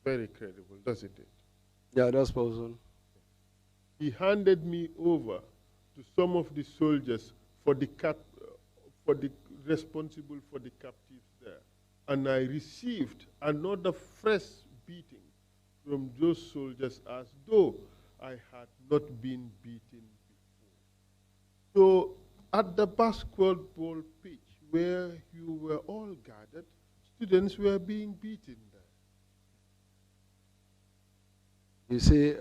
very credible, doesn't it? Yeah, that's possible. He handed me over to some of the soldiers for the responsible for the captives there. And I received another fresh beating from those soldiers as though I had not been beaten before. So at the basketball pitch where you were all gathered, students were being beaten there. You see,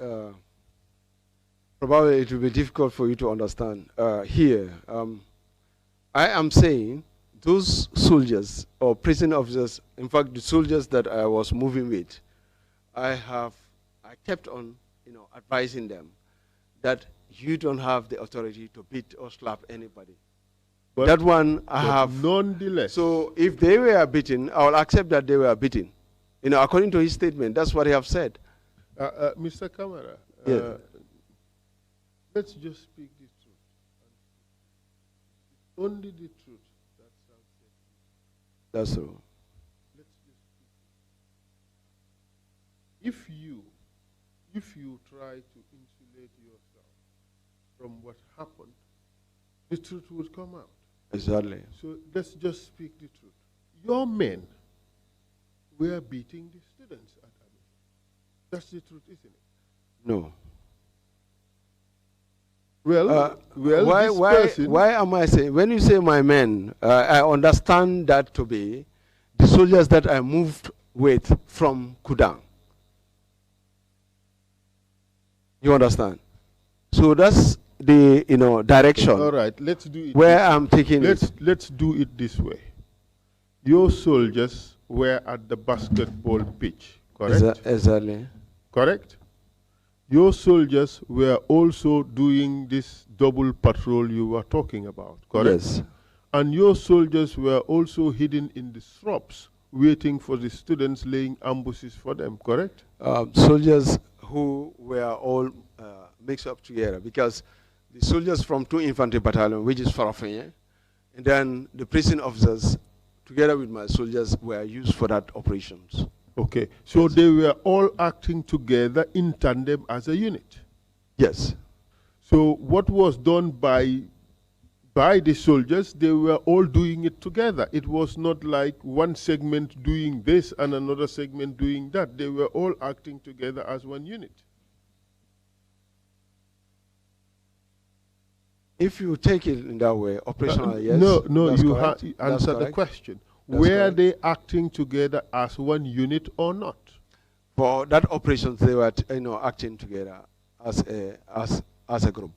probably it will be difficult for you to understand here. I am saying those soldiers or prison officers, in fact, the soldiers that I was moving with, I kept on, advising them that you don't have the authority to beat or slap anybody. But that one I have. Nonetheless. So if they were beaten, I will accept that they were beaten. According to his statement, that's what he have said. Mr. Camara, yes. Let's just speak the truth. Only the truth that shall set you. That's true. Let's just speak. If you try to insulate yourself from what happened, the truth would come out. Exactly. So let's just speak the truth. Your men were beating the students at Abidjan. That's the truth, isn't it? No. Well, why am I saying, when you say my men, I understand that to be the soldiers that I moved with from Kudang. You understand? So that's the direction. All right, let's do it. Where I'm taking let's do it this way. Your soldiers were at the basketball pitch, correct? Exactly. Correct? Your soldiers were also doing this double patrol you were talking about, correct? Yes. And your soldiers were also hidden in the shrubs, waiting for the students, laying ambushes for them, correct? Soldiers who were all mixed up together, because the soldiers from 2 Infantry Battalion, which is Farafenye, and then the prison officers, together with my soldiers, were used for that operations. Okay, so yes. They were all acting together in tandem as a unit? Yes. So what was done by the soldiers, they were all doing it together. It was not like one segment doing this and another segment doing that. They were all acting together as one unit. If you take it in that way, operational, yes. No, you answer the question. Were they acting together as one unit or not? For that operations, they were acting together as a group.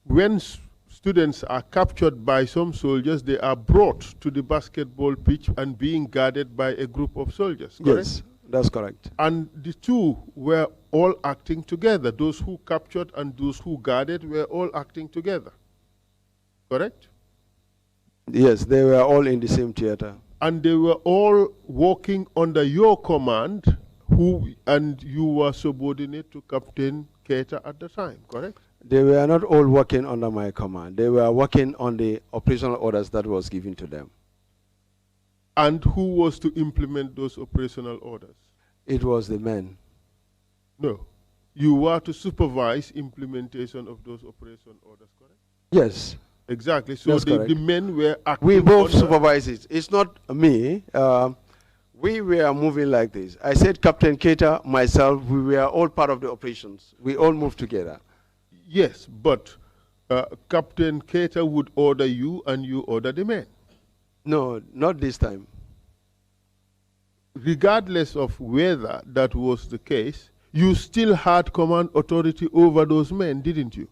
When students are captured by some soldiers, they are brought to the basketball pitch and being guarded by a group of soldiers, correct? Yes, that's correct. And the two were all acting together. Those who captured and those who guarded were all acting together, correct? Yes, they were all in the same theater. And they were all working under your command, and you were subordinate to Captain Keita at the time, correct? They were not all working under my command. They were working on the operational orders that was given to them. And who was to implement those operational orders? It was the men. No. You were to supervise implementation of those operational orders, correct? Yes. Exactly. So the men were acting. We both supervise it. It's not me. We were moving like this. I said Captain Keita, myself, we were all part of the operations. We all moved together. Yes, but Captain Keita would order you and you order the men. No, not this time. Regardless of whether that was the case, you still had command authority over those men, didn't you?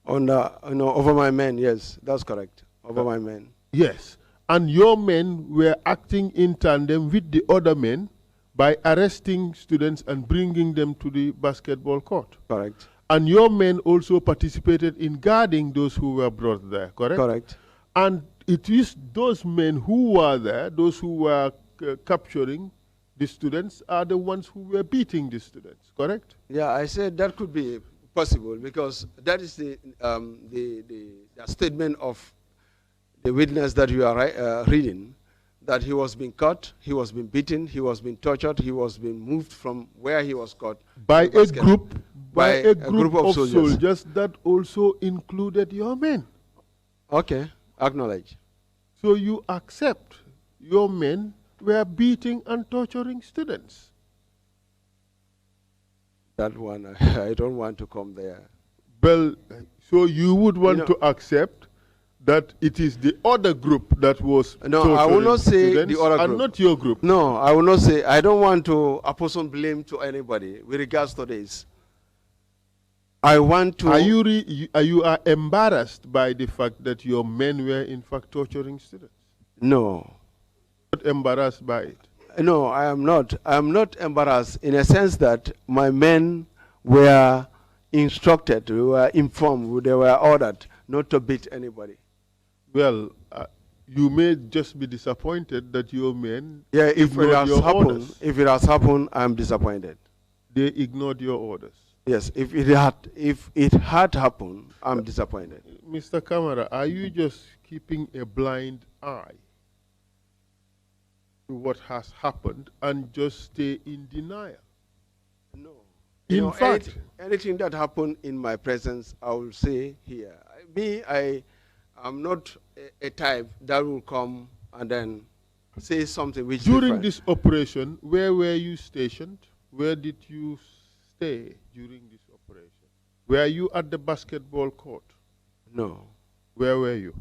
Over my men, yes, that's correct. Over my men. Yes, and your men were acting in tandem with the other men by arresting students and bringing them to the basketball court. Correct. And your men also participated in guarding those who were brought there, correct? Correct. And it is those men who were there, those who were capturing the students, are the ones who were beating the students, correct? Yeah, I said that could be possible because that is the statement of the witness that you are reading, that he was being cut, he was being beaten, he was being tortured, he was being moved from where he was caught by a group of soldiers that also included your men. Okay, acknowledge. So you accept your men were beating and torturing students. That one, I don't want to come there. Well, so you would want to accept that it is the other group that was no, I will not say the other group. And not your group. No, I will not say. I don't want to apportion blame to anybody with regards to this. I want to... Are you embarrassed by the fact that your men were in fact torturing students? No. Not embarrassed by it? No, I am not. I am not embarrassed in a sense that my men were instructed, they were informed, they were ordered not to beat anybody. Well, you may just be disappointed that your men... Yeah, if it has happened, I'm disappointed. They ignored your orders? Yes, if it had happened, I'm disappointed. Mr. Camara, are you just keeping a blind eye to what has happened and just stay in denial? No. In fact, anything that happened in my presence, I will say here. I'm not a type that will come and then say something which during this operation, where were you stationed? Where did you stay during this operation? Were you at the basketball court? No. Where were you?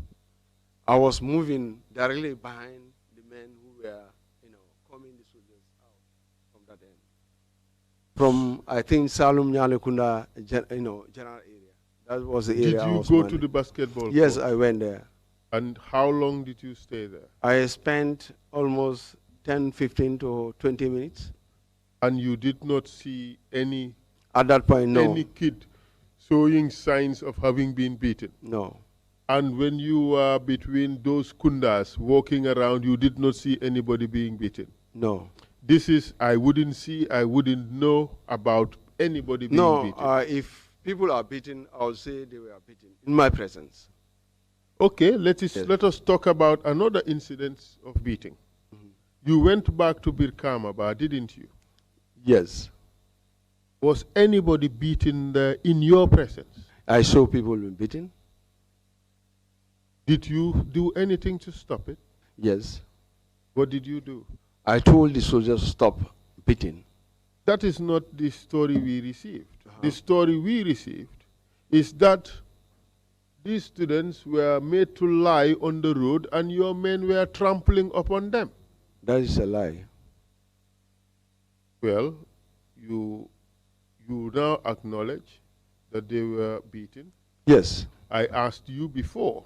I was moving directly behind the men who were, coming the soldiers out from that end. From, I think, Salum Nyalekunda, general area. That was the area. Did you go to the basketball court? Yes, I went there. And how long did you stay there? I spent almost 10, 15 to 20 minutes. And you did not see any... At that point, no. Any kid showing signs of having been beaten? No. And when you were between those kundas walking around, you did not see anybody being beaten? No. This is, I wouldn't know about anybody being beaten. No, if people are beaten, I'll say they were beaten in my presence. Okay, let us talk about another incident of beating. You went back to Birkamaba, didn't you? Yes. Was anybody beaten there in your presence? I saw people being beaten. Did you do anything to stop it? Yes. What did you do? I told the soldiers to stop beating. That is not the story we received. The story we received is that these students were made to lie on the road and your men were trampling upon them. That is a lie. Well, you now acknowledge that they were beaten. Yes. I asked you before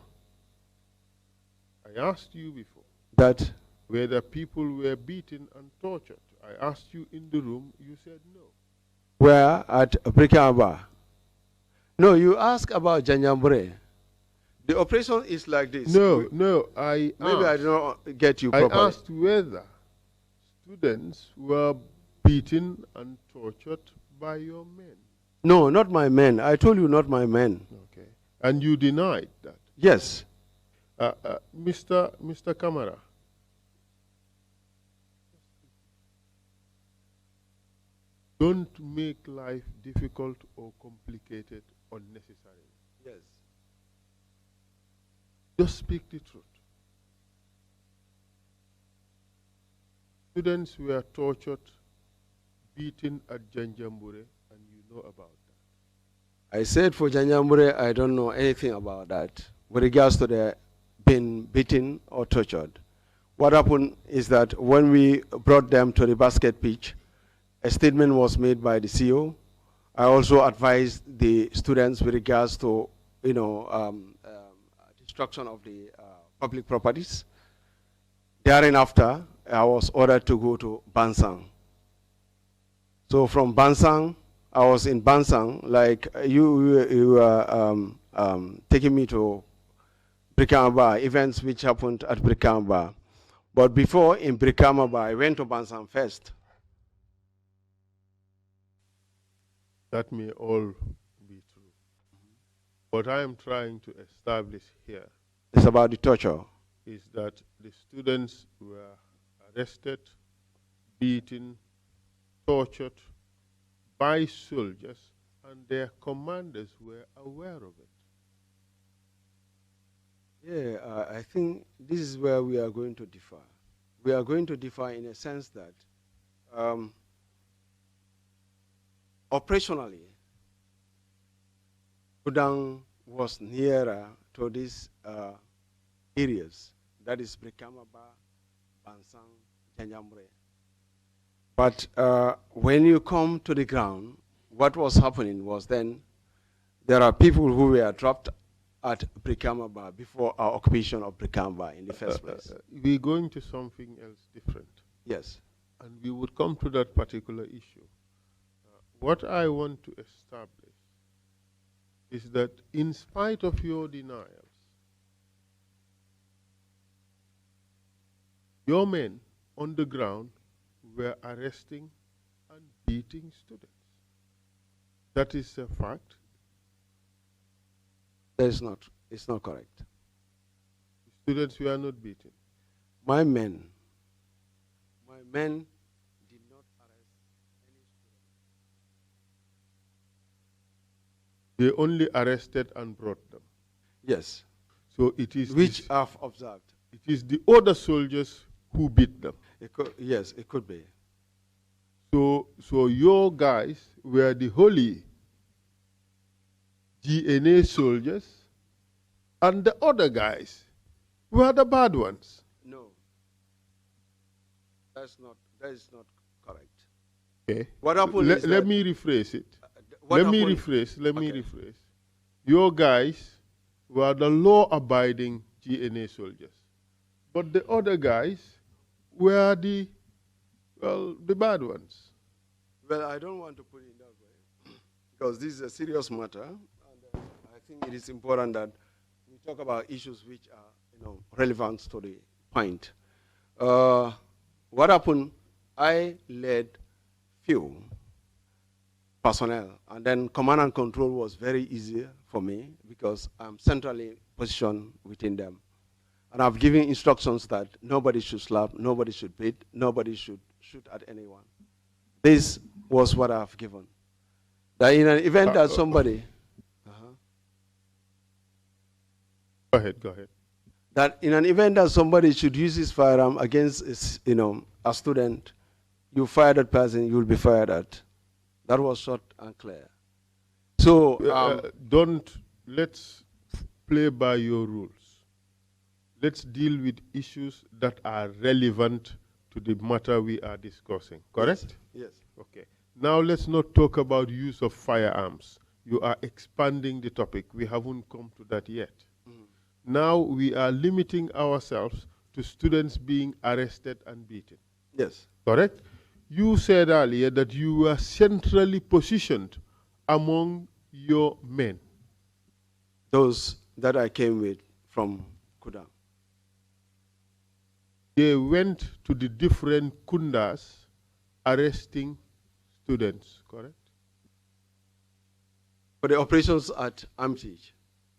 that whether people were beaten and tortured. I asked you in the room, you said no. Where? At Brikamba? No, you ask about Janjambure. The operation is like this. No, maybe I did not get you properly. I asked whether students were beaten and tortured by your men. No, not my men. I told you not my men. Okay. And you denied that? Yes. Mr. Camara, don't make life difficult or complicated unnecessarily. Yes. Just speak the truth. Students were tortured, beaten at Janjambure, and you know about that. I said for Janjambure, I don't know anything about that. With regards to their being beaten or tortured. What happened is that when we brought them to the basket pitch, a statement was made by the CEO. I also advised the students with regards to, destruction of the public properties. Thereafter, I was ordered to go to Bansang. So from Bansang, I was in Bansang, like you were taking me to Brikamba, events which happened at Brikamba. But before in Brikamba, I went to Bansang first. That may all be true. What I am trying to establish here is about the torture. is that the students were arrested, beaten, tortured by soldiers, and their commanders were aware of it. Yeah, I think this is where we are going to differ. We are going to differ in a sense that operationally, Kudang was nearer to these areas, that is Brikamaba, Bansang, Janjambre. But when you come to the ground, what was happening was then there are people who were dropped at Brikamaba before our occupation of Brikamaba in the first place. We're going to something else different. Yes. And we would come to that particular issue. What I want to establish is that in spite of your denials, your men on the ground were arresting and beating students. That is a fact. That is not, it's not correct. Students were not beaten. My men did not arrest any student. They only arrested and brought them. Yes. So it is which I've observed. It is the other soldiers who beat them. Yes, it could be. So your guys were the holy GNA soldiers, and the other guys were the bad ones. No, that is not correct. Okay. What happened? Let me rephrase it. Let me rephrase. Your guys were the law-abiding GNA soldiers, but the other guys were the bad ones. Well, I don't want to put it that way because this is a serious matter, and I think it is important that we talk about issues which are, relevant to the point. What happened? I led few personnel, and then command and control was very easy for me because I'm centrally positioned within them. And I've given instructions that nobody should slap, nobody should beat, nobody should shoot at anyone. This was what I've given. That in an event that somebody... Go ahead. That in an event that somebody should use his firearm against a student, you fire that person, you will be fired at. That was short and clear. So let's play by your rules. Let's deal with issues that are relevant to the matter we are discussing, correct? Yes. Okay. Now let's not talk about use of firearms. You are expanding the topic. We haven't come to that yet. Now we are limiting ourselves to students being arrested and beaten. Yes. Correct? You said earlier that you were centrally positioned among your men. Those that I came with from Kudang. They went to the different kundas arresting students, correct? For the operations at Amtich?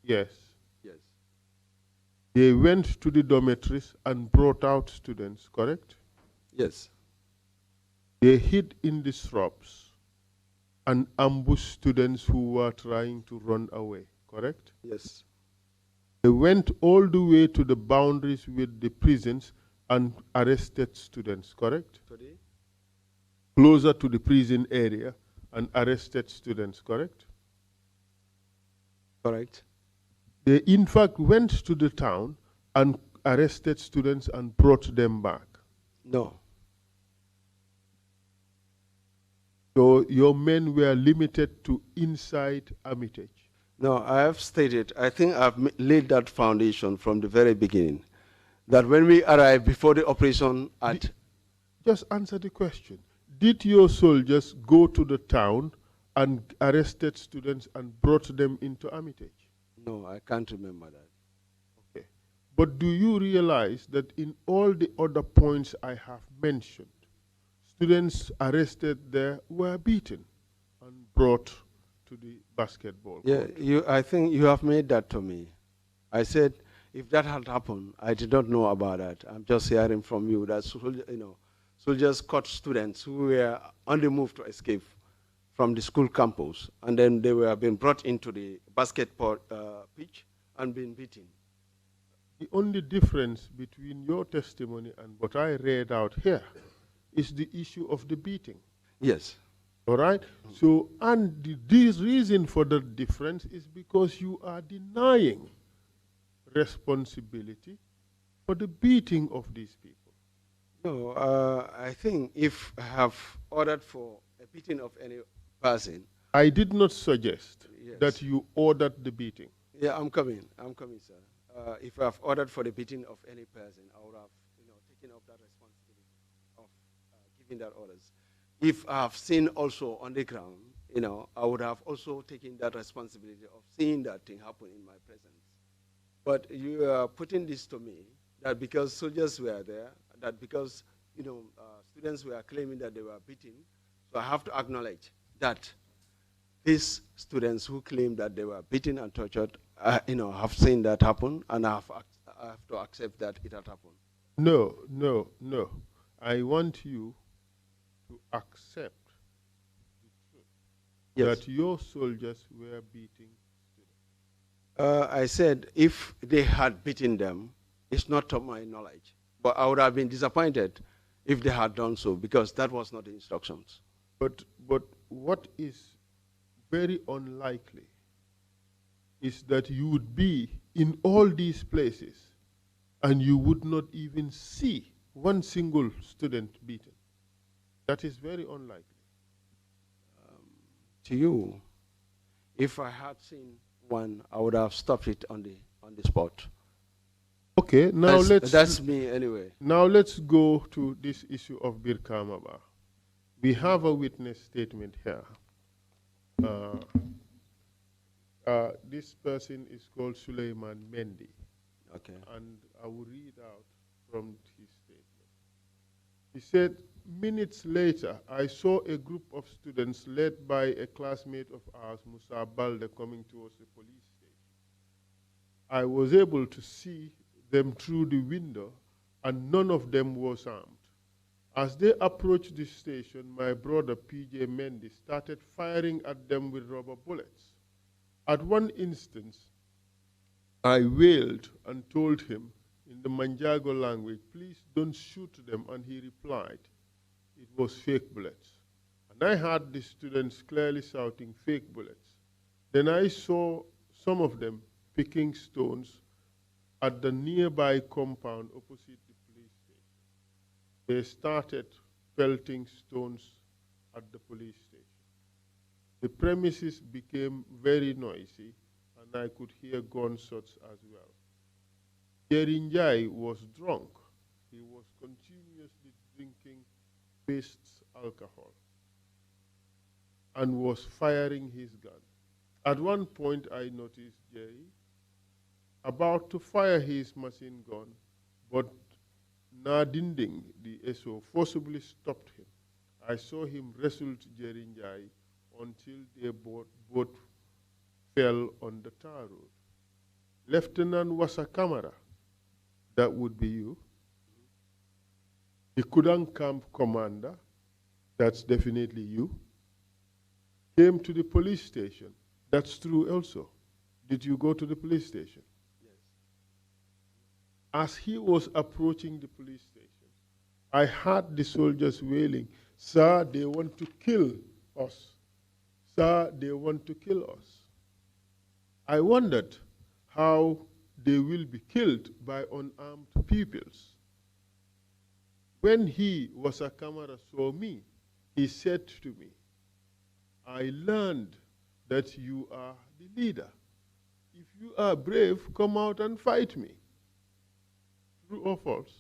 Yes. Yes. They went to the dormitories and brought out students, correct? Yes. They hid in the shrubs and ambushed students who were trying to run away, correct? Yes. They went all the way to the boundaries with the prisons and arrested students, correct? Sorry? Closer to the prison area and arrested students, correct? Correct. They in fact went to the town and arrested students and brought them back. No. So your men were limited to inside Armitage. No, I have stated, I think I've laid that foundation from the very beginning, that when we arrived before the operation at... Just answer the question. Did your soldiers go to the town and arrested students and brought them into Armitage? No, I can't remember that. Okay. But do you realize that in all the other points I have mentioned, students arrested there were beaten and brought to the basketball court? Yeah, I think you have made that to me. I said, if that had happened, I did not know about that. I'm just hearing from you that soldiers caught students who were on the move to escape from the school campus, and then they were being brought into the basketball pitch and being beaten. The only difference between your testimony and what I read out here is the issue of the beating. Yes. All right? So, and this reason for the difference is because you are denying responsibility for the beating of these people. No, I think if I have ordered for a beating of any person. I did not suggest Yes. that you ordered the beating. Yeah, I'm coming, sir. If I've ordered for the beating of any person, I would have, taken up that responsibility of giving that orders. If I've seen also on the ground, I would have also taken that responsibility of seeing that thing happen in my presence. But you are putting this to me that because soldiers were there, that because students were claiming that they were beaten, so I have to acknowledge that these students who claim that they were beaten and tortured, have seen that happen, and I have to accept that it had happened. No, no, no. I want you to accept the truth that your soldiers were beating students. I said if they had beaten them, it's not to my knowledge. But I would have been disappointed if they had done so, because that was not the instructions. But what is very unlikely is that you would be in all these places and you would not even see one single student beaten. That is very unlikely. To you, if I had seen one, I would have stopped it on the spot. Okay, now that's me anyway. Now let's go to this issue of Birkamaba. We have a witness statement here. This person is called Suleiman Mendy. Okay. And I will read out from his statement. He said, minutes later, I saw a group of students led by a classmate of ours, Musa Balde, coming towards the police station. I was able to see them through the window, and none of them was armed. As they approached the station, my brother, P.J. Mendy, started firing at them with rubber bullets. At one instance, I wailed and told him in the Manjago language, please don't shoot them, and he replied, it was fake bullets. And I heard the students clearly shouting fake bullets. Then I saw some of them picking stones at the nearby compound opposite the police station. They started pelting stones at the police station. The premises became very noisy, and I could hear gunshots as well. Jerinjai was drunk. He was continuously drinking Best's alcohol and was firing his gun. At one point, I noticed Jerry about to fire his machine gun, but Nadinding, the SO, forcibly stopped him. I saw him wrestle Jerinjai until they both fell on the tar road. Lieutenant Wassa Camara, that would be you. The Kudan camp commander, that's definitely you, came to the police station. That's true also. Did you go to the police station? Yes. As he was approaching the police station, I heard the soldiers wailing, sir, they want to kill us. Sir, they want to kill us. I wondered how they will be killed by unarmed peoples. When he, Wassa Camara, saw me, he said to me, I learned that you are the leader. If you are brave, come out and fight me. True or false?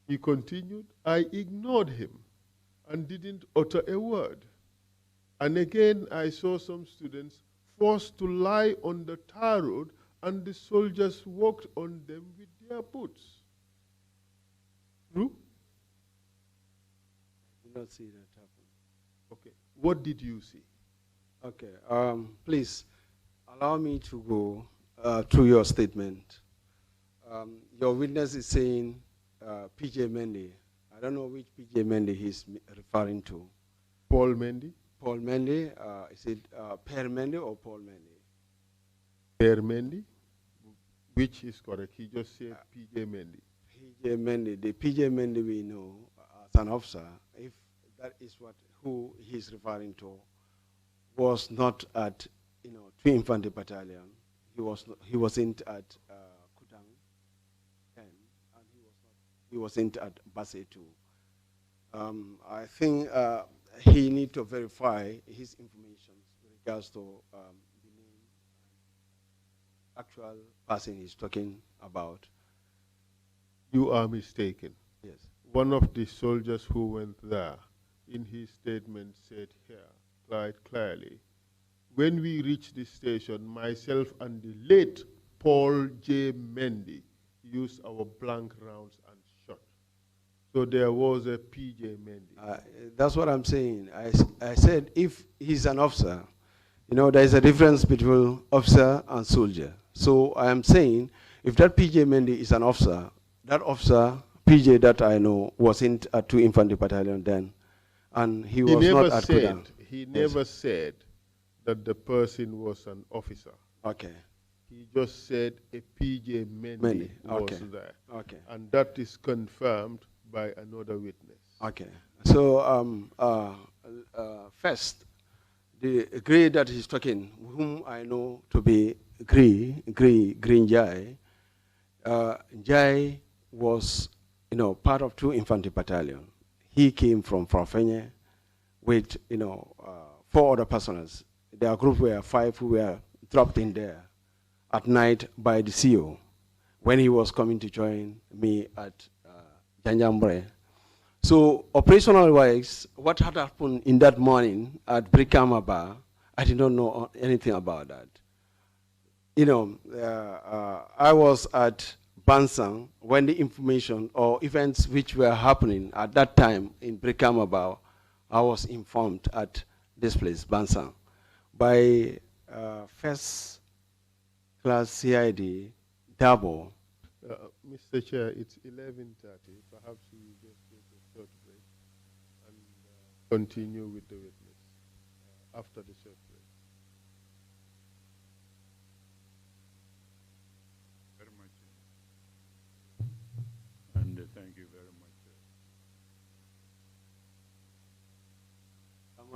He continued, I ignored him and didn't utter a word. And again, I saw some students forced to lie on the tar road, and the soldiers walked on them with their boots. True? I did not see that happen. Okay. What did you see? Okay. Please allow me to go through your statement. Your witness is saying PJ Mendy. I don't know which PJ Mendy he's referring to. Paul Mendy? Paul Mendy. Is it Per Mendy or Paul Mendy? Per Mendy, which is correct. He just said PJ Mendy. PJ Mendy. The PJ Mendy we know as an officer, if that is who he's referring to, was not at 2 Infantry Battalion. He wasn't at Kutang 10, and he wasn't at Basse 2. I think he need to verify his information with regards to the name and actual person he's talking about. You are mistaken. Yes. One of the soldiers who went there, in his statement, said here quite clearly, when we reached the station, myself and the late Paul J. Mendy used our blank rounds and shot. So there was a PJ Mendy. That's what I'm saying. I said if he's an officer, there is a difference between officer and soldier. So I am saying if that PJ Mendy is an officer, that officer, PJ that I know, wasn't at 2 Infantry Battalion then, and he was not at Kudang. He never said that the person was an officer. Okay. He just said a PJ Mendy was there. Okay. And that is confirmed by another witness. Okay. So first, the Grey that he's talking, whom I know to be Green Jai, Jai was, part of 2 Infantry Battalion. He came from Frafenye with, 4 other personnels. Their group were 5 who were dropped in there at night by the CEO when he was coming to join me at Janjambre. So operational wise, what had happened in that morning at Brikamaba, I did not know anything about that. I was at Bansang when the information or events which were happening at that time in Brikamaba, I was informed at this place, Bansang, by first class CID, Dabo. Mr. Chair, it's 11:30. Perhaps we just take a short break and continue with the witness after the short break. Very much. And thank you very much.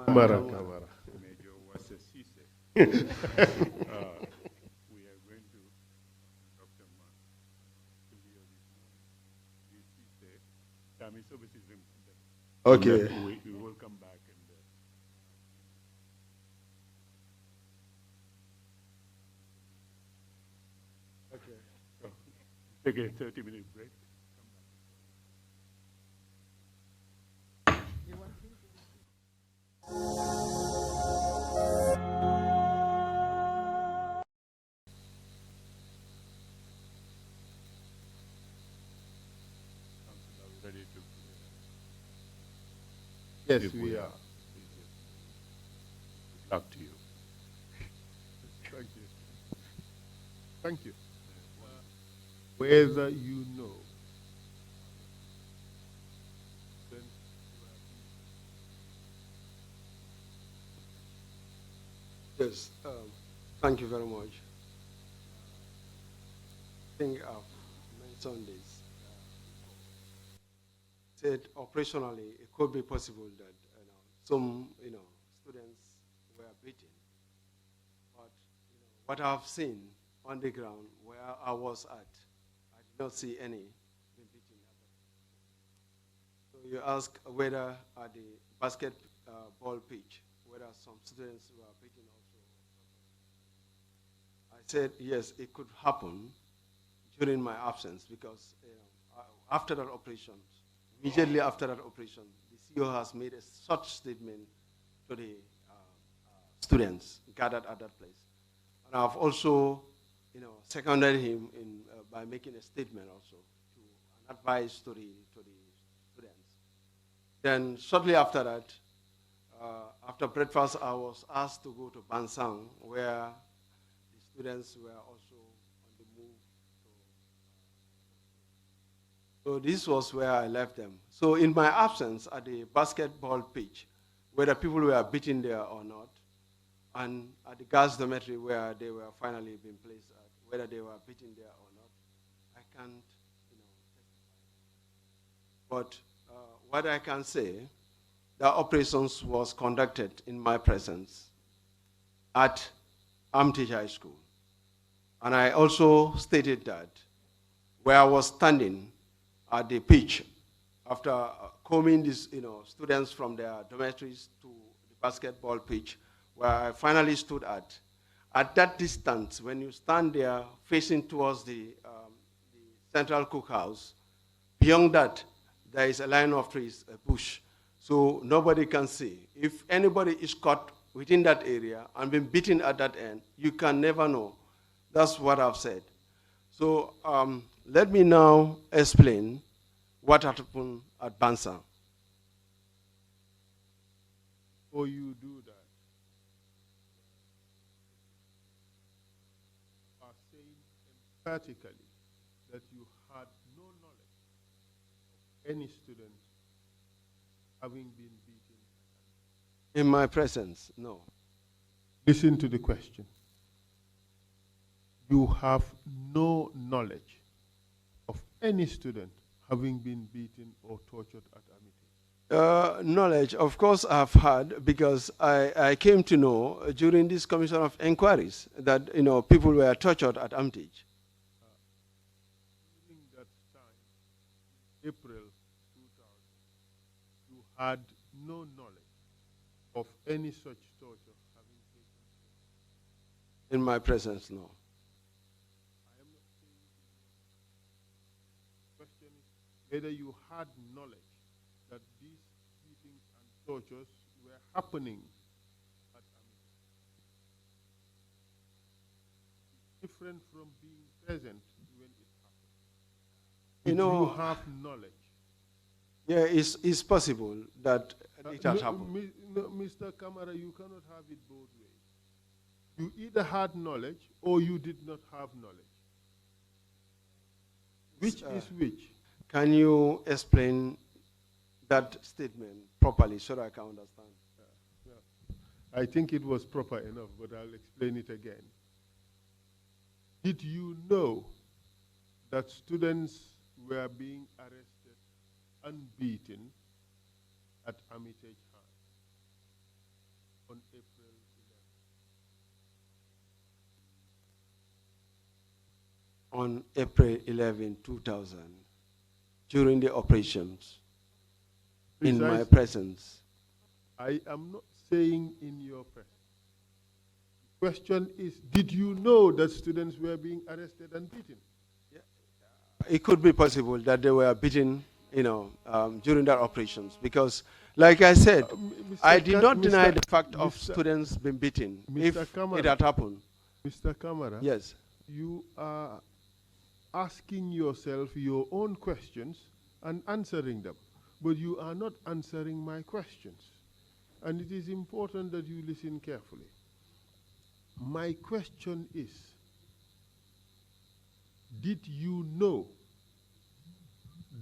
Camara. Major Wassa Cisse. We are going to Dr. Man clear this Cisse. Time is services. Okay. We will come back and. Okay. So, take a 30-minute break. Ready to Yes, if we are. Good luck to you. Thank you. Thank you. Whether you know, then Yes, thank you very much. I think I've mentioned this. Said operationally, it could be possible that some students were beaten, but what I've seen on the ground where I was at, I did not see any being beaten. So you ask whether at the basketball pitch, whether some students were beaten also. I said yes, it could happen during my absence because after that operation, immediately after that operation, the CEO has made a such statement to the students gathered at that place. And I've also, seconded him by making a statement also to an advice to the students. Then shortly after that, after breakfast, I was asked to go to Bansang, where the students were also on the move. So this was where I left them. So in my absence at the basketball pitch, whether people were beaten there or not, and at the girls' dormitory where they were finally being placed at, whether they were beaten there or not, I can't, testify. But what I can say, the operations was conducted in my presence at Armitage High School. And I also stated that where I was standing at the pitch after combing these students from their dormitories to the basketball pitch, where I finally stood at that distance, when you stand there facing towards the central cookhouse, beyond that, there is a line of trees, a bush, so nobody can see. If anybody is caught within that area and been beaten at that end, you can never know. That's what I've said. So let me now explain what happened at Bansa. Before you do that, are saying emphatically that you had no knowledge of any student having been beaten. In my presence, no. Listen to the question. You have no knowledge of any student having been beaten or tortured at Amity? Knowledge, of course, I've had, because I came to know during this commission of inquiries that people were tortured at Armitage. During that time, April 2000, you had no knowledge of any such torture having taken place? In my presence, no. I am not saying the question is whether you had knowledge that these beatings and tortures were happening at Amity. It's different from being present when it happened. Did you have knowledge? Yeah, it's possible that it had happened. Mr. Camara, you cannot have it both ways. You either had knowledge or you did not have knowledge. Which is which? Can you explain that statement properly so that I can understand? I think it was proper enough, but I'll explain it again. Did you know that students were being arrested and beaten at Armitage High on April 11? On April 11, 2000, during the operations, in my presence. I am not saying in your presence. The question is, did you know that students were being arrested and beaten? Yeah. It could be possible that they were beaten, during their operations, because, like I said, I did not deny the fact of students being beaten. If it had happened. Mr. Camara, yes, you are asking yourself your own questions and answering them, but you are not answering my questions. And it is important that you listen carefully. My question is, did you know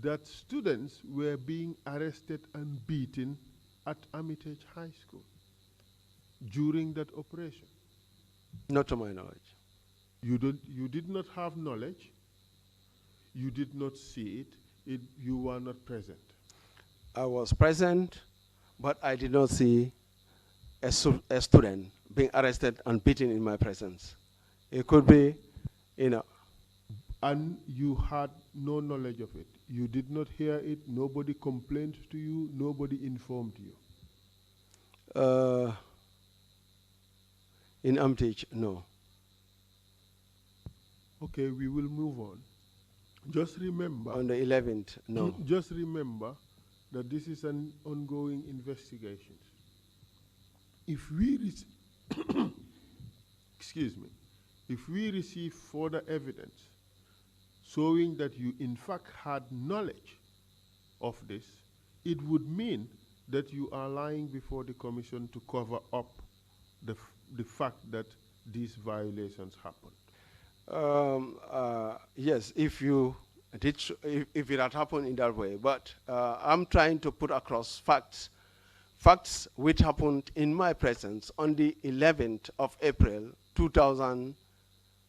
that students were being arrested and beaten at Armitage High School during that operation? not to my knowledge. You did not have knowledge. You did not see it. You were not present. I was present, but I did not see a student being arrested and beaten in my presence. It could be, And you had no knowledge of it. You did not hear it. Nobody complained to you. Nobody informed you. In Armitage, no. Okay, we will move on. Just remember. On the 11th, no. Just remember that this is an ongoing investigation. If we excuse me, if we receive further evidence showing that you in fact had knowledge of this, it would mean that you are lying before the commission to cover up the fact that these violations happened? Yes, if it had happened in that way, but I'm trying to put across facts which happened in my presence on the 11th of April 2000,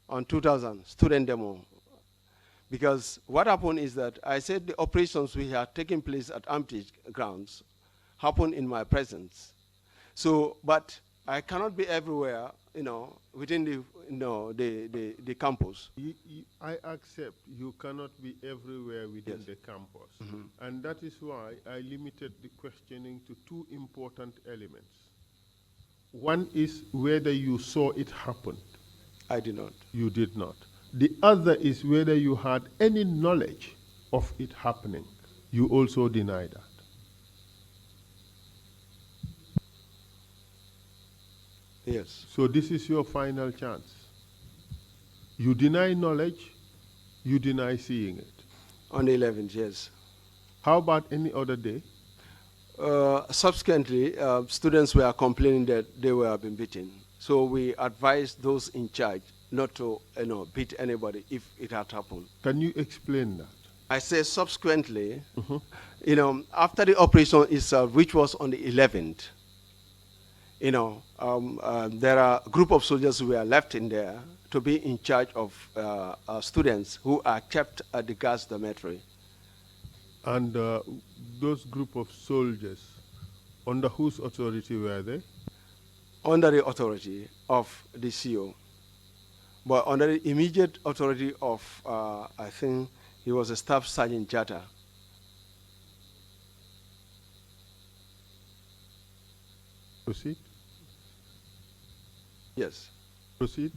on 2000 student demo. Because what happened is that I said the operations we had taken place at Armitage grounds happened in my presence. So, but I cannot be everywhere, within the campus. I accept you cannot be everywhere within Yes. the campus. And that is why I limited the questioning to two important elements. One is whether you saw it happen. I did not. You did not. The other is whether you had any knowledge of it happening. You also deny that. Yes. So this is your final chance. You deny knowledge, you deny seeing it. On the 11th, yes. How about any other day? Subsequently, students were complaining that they were being beaten. So we advised those in charge not to beat anybody if it had happened. Can you explain that? I say subsequently, after the operation itself, which was on the 11th, there are a group of soldiers who were left in there to be in charge of students who are kept at the guards dormitory. And those group of soldiers, under whose authority were they? Under the authority of the CO. But under the immediate authority of, I think he was a Staff Sergeant Jata. Proceed. Yes. Proceed.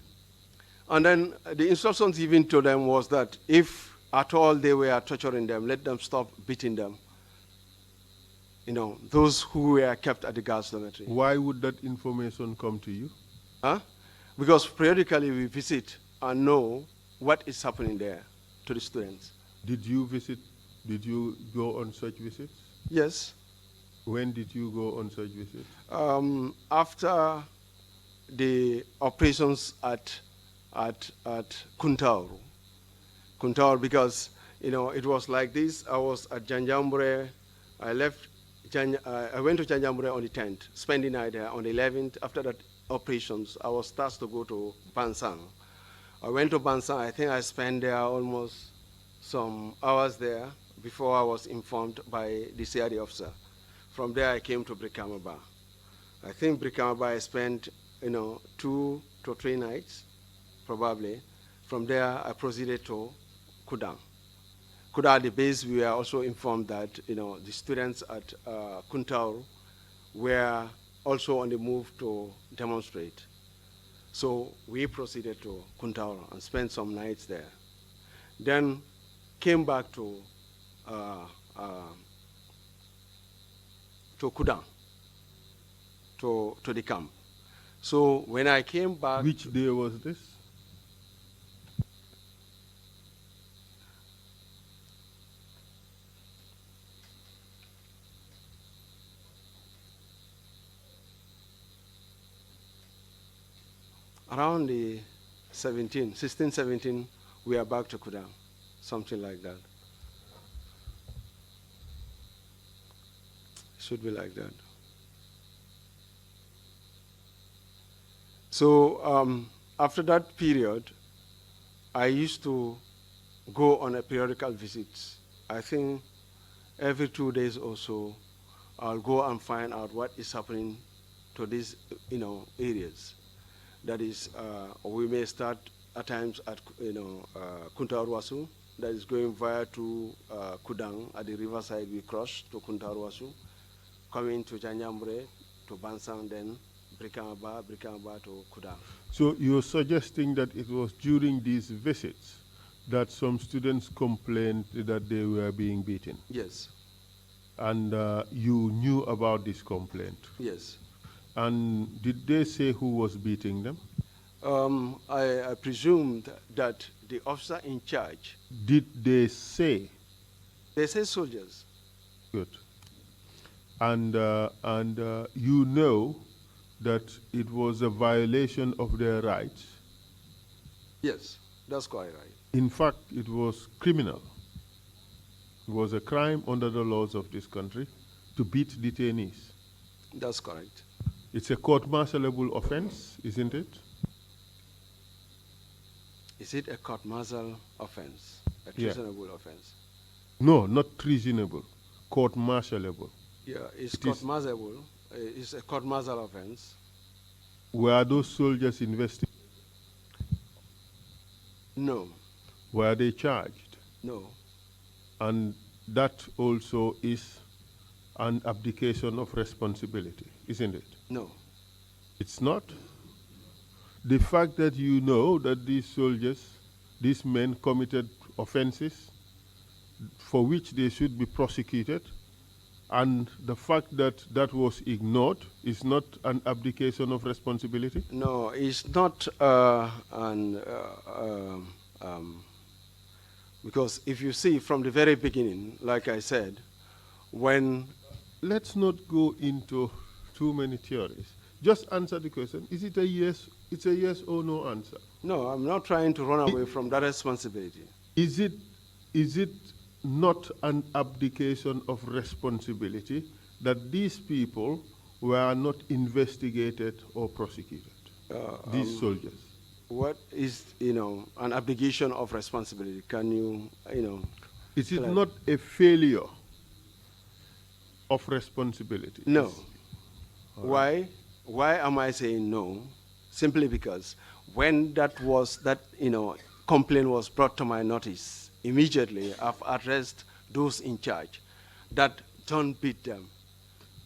And then the instructions given to them was that if at all they were torturing them, let them stop beating them. Those who were kept at the guards dormitory. Why would that information come to you? Huh? Because periodically we visit and know what is happening there to the students. Did you go on such visits? Yes. When did you go on such visits? After the operations at Kuntaur, because it was like this. I was at Janjambure. I went to Janjambure on the 10th, spent the night there on the 11th. After that operations, I was tasked to go to Bansang. I went to Bansang. I think I spent there almost some hours there before I was informed by the CRD officer. From there, I came to Brikamaba. I think Brikamaba I spent 2 to 3 nights, probably. From there, I proceeded to Kudang. Kudang, the base, we were also informed that the students at Kuntaur were also on the move to demonstrate. So we proceeded to Kuntaur and spent some nights there. Then came back to Kudang, to the camp. So when I came back... Which day was this? Around the 16, 17, we are back to Kudang, something like that. Should be like that. So after that period, I used to go on a periodical visits. I think every 2 days or so, I'll go and find out what is happening to these areas. That is, we may start at times at Kuntarwasu, that is going via to Kudang. At the riverside, we cross to Kuntarwasu, coming to Janjambre, to Bansang, then Brikamba to Kudang. So you're suggesting that it was during these visits that some students complained that they were being beaten? Yes. And you knew about this complaint? Yes. And did they say who was beating them? I presumed that the officer in charge. Did they say? They say soldiers. Good. and you know that it was a violation of their rights. Yes, that's quite right. In fact, it was criminal. It was a crime under the laws of this country to beat detainees. That's correct. It's a court-martialable offense, isn't it? Is it a court-martial offense, a Yeah. treasonable offense? No, not treasonable, court-martialable. Yeah, it's It is- court-martialable. It's a court-martial offense. Were those soldiers investigated? No, Were they charged? no. And that also is an abdication of responsibility, isn't it? No. It's not. The fact that you know that these soldiers, these men committed offenses for which they should be prosecuted, and the fact that that was ignored is not an abdication of responsibility? No, it's not because if you see from the very beginning, like I said, when... Let's not go into too many theories. Just answer the question. Is it a yes? It's a yes or no answer. No, I'm not trying to run away from that responsibility. Is it not an abdication of responsibility that these people were not investigated or prosecuted? These soldiers. What is, an abdication of responsibility? Can you, Is it Clear. not a failure of responsibility? No. Why? Why am I saying no? Simply because when that complaint was brought to my notice, immediately I've addressed those in charge that don't beat them.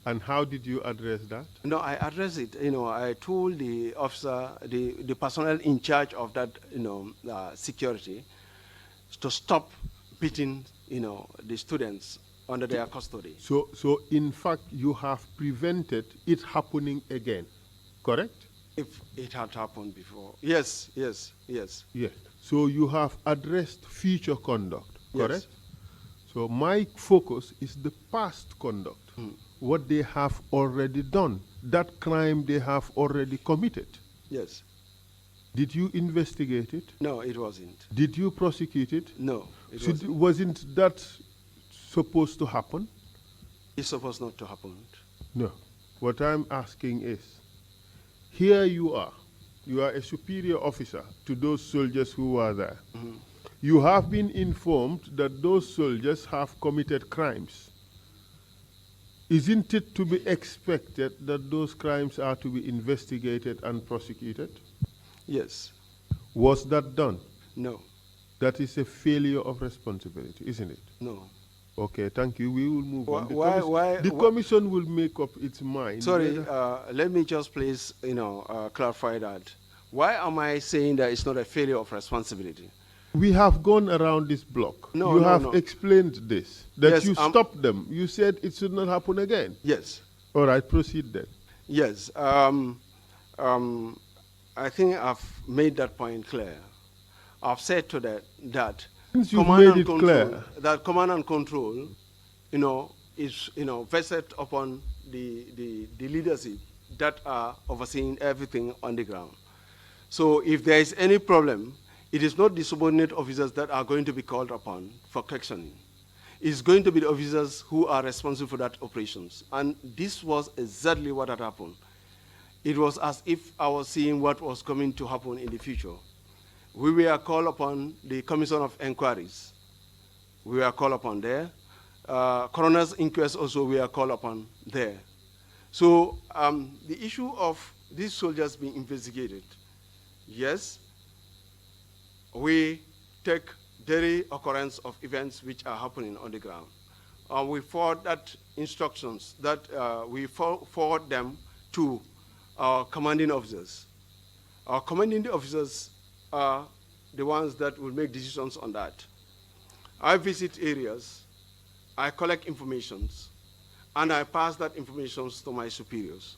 And how did you address that? No, I addressed it. I told the officer, the personnel in charge of that, security, to stop beating, the students under their custody. So in fact, you have prevented it happening again, correct? If it had happened before. Yes. Yes. So you have addressed future conduct, Yes. correct? So my focus is the past conduct, what they have already done, that crime they have already committed. Yes. Did you investigate it? No, it wasn't. Did you prosecute it? No, it Wasn't that supposed to happen? It's supposed not to happen. No. What I'm asking is, here you are a superior officer to those soldiers who were there. You have been informed that those soldiers have committed crimes. Isn't it to be expected that those crimes are to be investigated and prosecuted? Yes. Was that done? No. That is a failure of responsibility, isn't it? No. Okay, thank you. We will move on. The commission will make up its mind. Sorry, let me just please, clarify that. Why am I saying that it's not a failure of responsibility? We have gone around this block. No, you no, have no. explained this, that Yes, you stopped them. You said it should not happen again. Yes. All right, proceed then. Yes. I think I've made that point clear. I've said to that Since you've command made and it control, clear. that command and control, is vested upon the leadership that are overseeing everything on the ground. So if there is any problem, it is not the subordinate officers that are going to be called upon for questioning. It's going to be the officers who are responsible for that operations. And this was exactly what had happened. It was as if I was seeing what was coming to happen in the future. We were called upon the Commission of Inquiries. We were called upon there. Coroner's inquest also we are called upon there. So the issue of these soldiers being investigated, yes, we take daily occurrence of events which are happening on the ground. We forward that instructions that we forward them to our commanding officers. Our commanding officers are the ones that will make decisions on that. I visit areas, I collect informations, and I pass that information to my superiors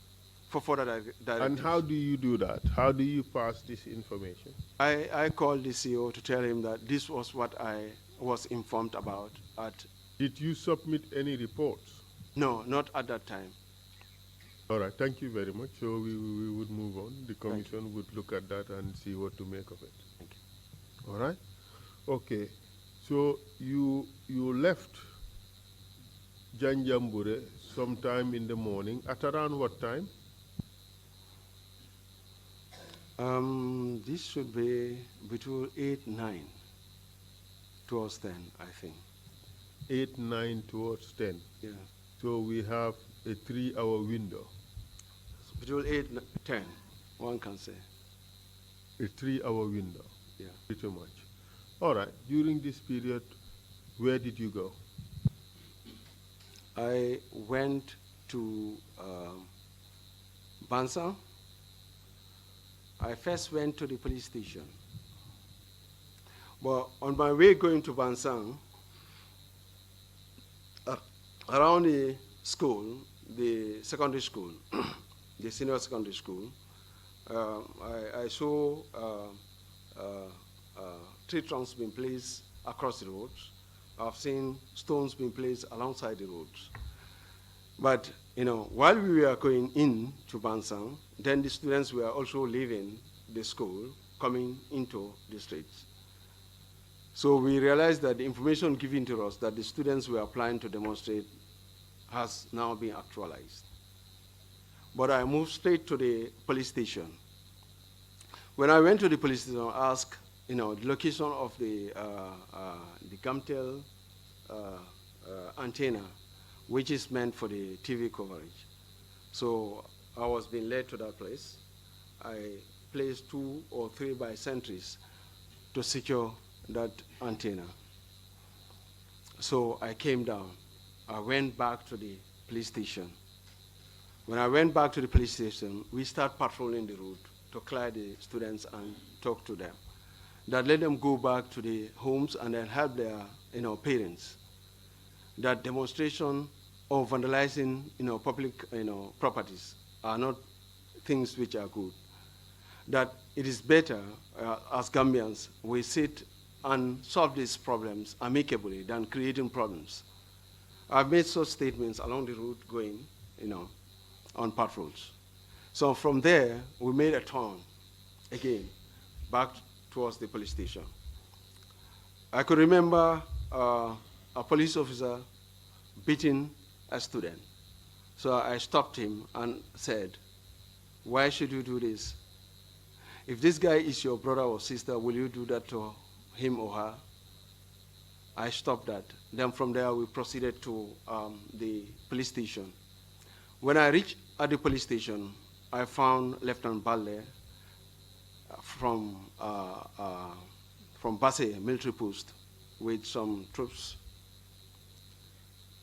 for further directives. And how do you do that? How do you pass this information? I called the CEO to tell him that this was what I was informed about. Did you submit any reports? No, not at that time. All right, thank you very much. So we would move on. The commission would look at that and see what to make of it. Thank you. All right? Okay. So you left Janjambure sometime in the morning. At around what time? This should be between 8, 9, towards 10, I think. 8, 9 towards 10. Yeah. So we have a 3-hour window. Between 8 and 10, one can say. A 3-hour window. Yeah. Pretty much. All right. During this period, where did you go? I went to Bansang. I first went to the police station. But on my way going to Bansang, around the school, the secondary school, the senior secondary school, I saw tree trunks being placed across the roads. I've seen stones being placed alongside the roads. But, while we were going in to Bansang, then the students were also leaving the school, coming into the streets. So we realized that the information given to us that the students were applying to demonstrate has now been actualized. But I moved straight to the police station. When I went to the police station, I asked, the location of the Gamtel antenna, which is meant for the TV coverage. So I was being led to that place. I placed 2 or 3 by sentries to secure that antenna. So I came down. I went back to the police station. When I went back to the police station, we started patrolling the route to clear the students and talk to them. That let them go back to the homes and then help their parents. That demonstration or vandalizing public properties are not things which are good. That it is better as Gambians we sit and solve these problems amicably than creating problems. I've made such statements along the route going on patrols. So from there we made a turn again back towards the police station. I could remember a police officer beating a student. So I stopped him and said, "Why should you do this? If this guy is your brother or sister, will you do that to him or her?" I stopped that. Then from there we proceeded to the police station. When I reached at the police station, I found Lieutenant Balde from Basse military post with some troops.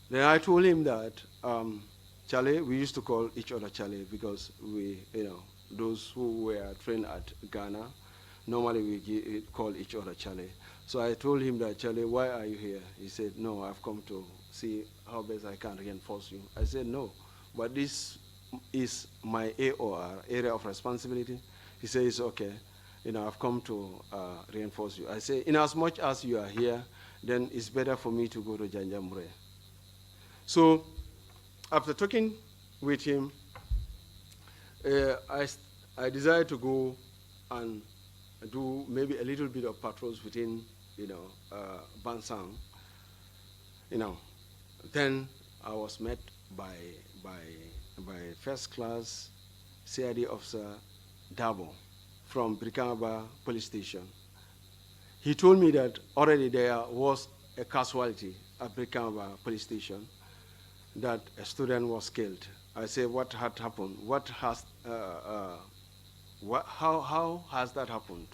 Then I told him that, Charlie, we used to call each other Charlie because we, those who were trained at Ghana, normally we call each other Charlie. So I told him that, Charlie, why are you here? He said, "No, I've come to see how best I can reinforce you." I said, "No, but this is my AOR, area of responsibility." He says, "Okay, I've come to reinforce you." I say, "In as much as you are here, then it's better for me to go to Janjambure." So after talking with him, I decided to go and do maybe a little bit of patrols within, Bansang. Then I was met by first class CID officer Dabo from Brikamba police station. He told me that already there was a casualty at Brikamba police station, that a student was killed. I said, "What had happened? How has that happened?"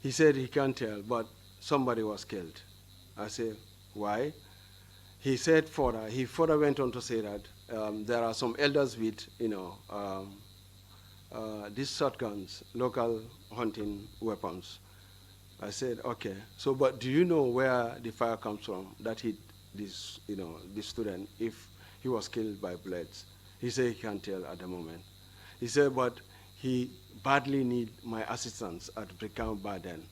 He said he can't tell, but somebody was killed. I said, "Why?" He said he further went on to say that there are some elders with, these shotguns, local hunting weapons. I said, "Okay, so but do you know where the fire comes from that hit this, this student, if he was killed by bullets?" He said he can't tell at the moment. He said, but he badly need my assistance at Brikamba then.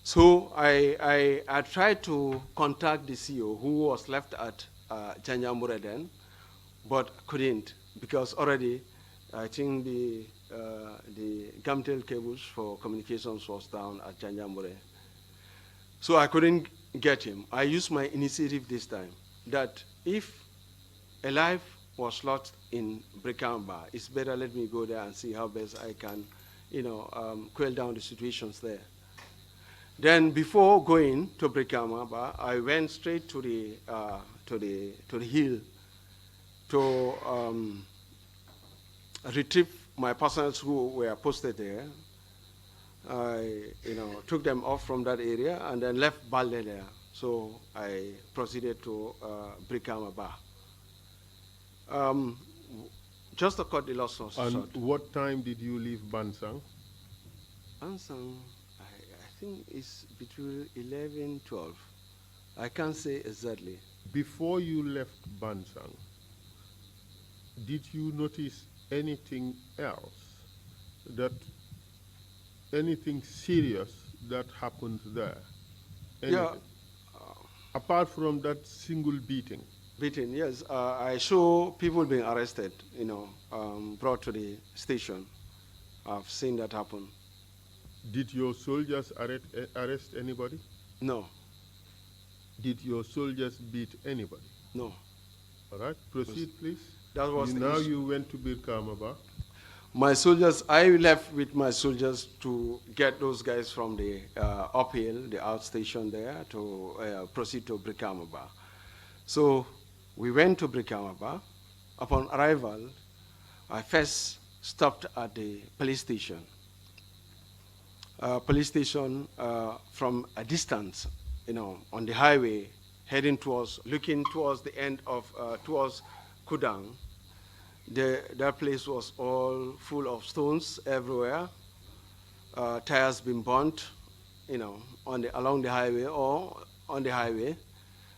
So I tried to contact the CEO who was left at Janjambure then, but couldn't because already I think the Gamtel cables for communications was down at Janjambure. So I couldn't get him. I used my initiative this time that if a life was lost in Brikamba, it's better let me go there and see how best I can, quell down the situations there. Then before going to Brikamba, I went straight to the hill to retrieve my personnel who were posted there. I, took them off from that area and then left Balde there. So I proceeded to Brikama Bar. Just to cut the loss short. And what time did you leave Bansang? Bansang, I think it's between 11, 12. I can't say exactly. Before you left Bansang, did you notice anything else, anything serious that happened there? Anything? Yeah. Apart from that single beating? Beating, yes. I saw people being arrested, brought to the station. I've seen that happen. Did your soldiers arrest anybody? No. Did your soldiers beat anybody? No. All right, proceed, please. That was now you went to Birkamaba. My soldiers, I left with my soldiers to get those guys from the uphill, the outstation there, to proceed to Brikamaba. So we went to Brikamaba. Upon arrival, I first stopped at the police station. From a distance, on the highway, looking towards the end of, towards Kudang. That place was all full of stones everywhere. Tires been burnt, along the highway or on the highway,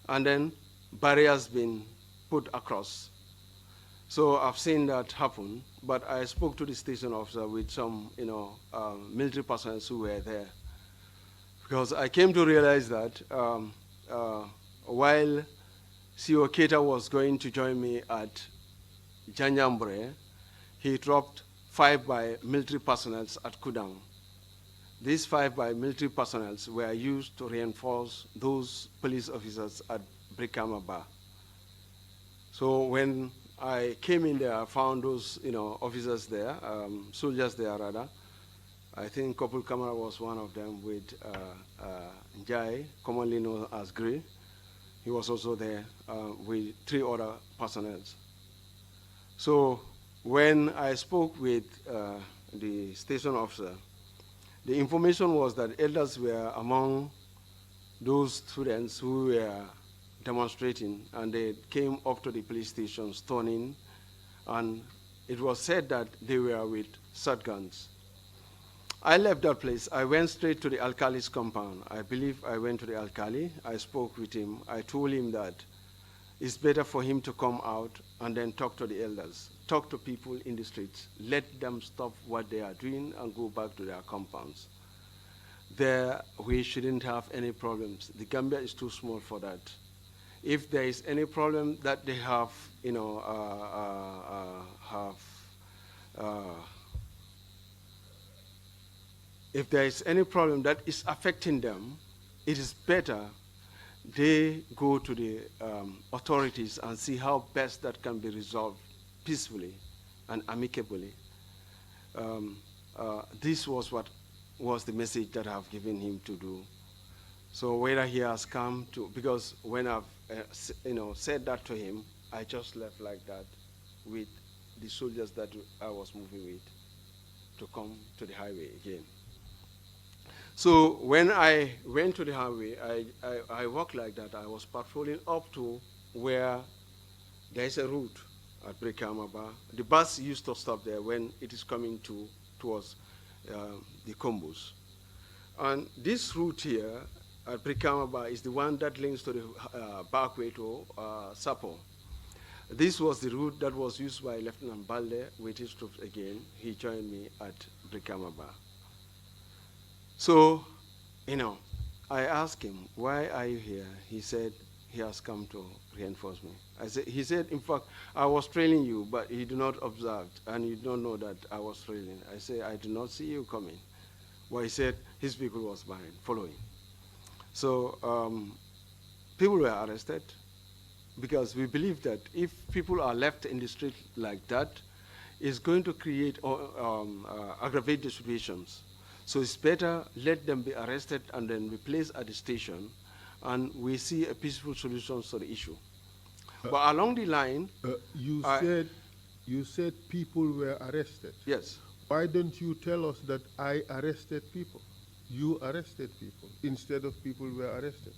and then barriers been put across. So I've seen that happen, but I spoke to the station officer with some, military personnel who were there, because I came to realize that while CO Keita was going to join me at Janjambure, he dropped 5 by military personnel at Kudang. These 5 by military personnel were used to reinforce those police officers at Brikamaba. So when I came in there, I found those officers there, soldiers there rather. I think Wassa Camara was one of them with Njai, commonly known as Gray. He was also there with 3 other personnel. So when I spoke with the station officer, the information was that elders were among those students who were demonstrating, and they came up to the police station stoning, and it was said that they were with shotguns. I left that place. I went straight to the Alkali's compound. I believe I went to the Alkali. I spoke with him. I told him that it's better for him to come out and then talk to the elders, talk to people in the streets, let them stop what they are doing and go back to their compounds. There, we shouldn't have any problems. The Gambia is too small for that. If there is any problem that they have, if there is any problem that is affecting them, it is better they go to the authorities and see how best that can be resolved peacefully and amicably. This was what was the message that I've given him to do. So whether he has come to, because when I've said that to him, I just left like that with the soldiers that I was moving with to come to the highway again. So when I went to the highway, I walked like that. I was patrolling up to where there is a route at Brikamaba. The bus used to stop there when it is coming towards the Combos. And this route here at Brikamaba is the one that links to the back way to Sapo. This was the route that was used by Lieutenant Balde with his troops again. He joined me at Brikamaba. So, I asked him, why are you here? He said, he has come to reinforce me. He said, in fact, I was trailing you, but he did not observe, and you don't know that I was trailing. I said, I did not see you coming. Well, he said his vehicle was behind, following. So people were arrested because we believe that if people are left in the street like that, it's going to create aggravate the situations. So it's better let them be arrested and then be placed at the station, and we see a peaceful solution to the issue. But along the line, you said people were arrested. yes. Why don't you tell us that I arrested people? You arrested people instead of people were arrested.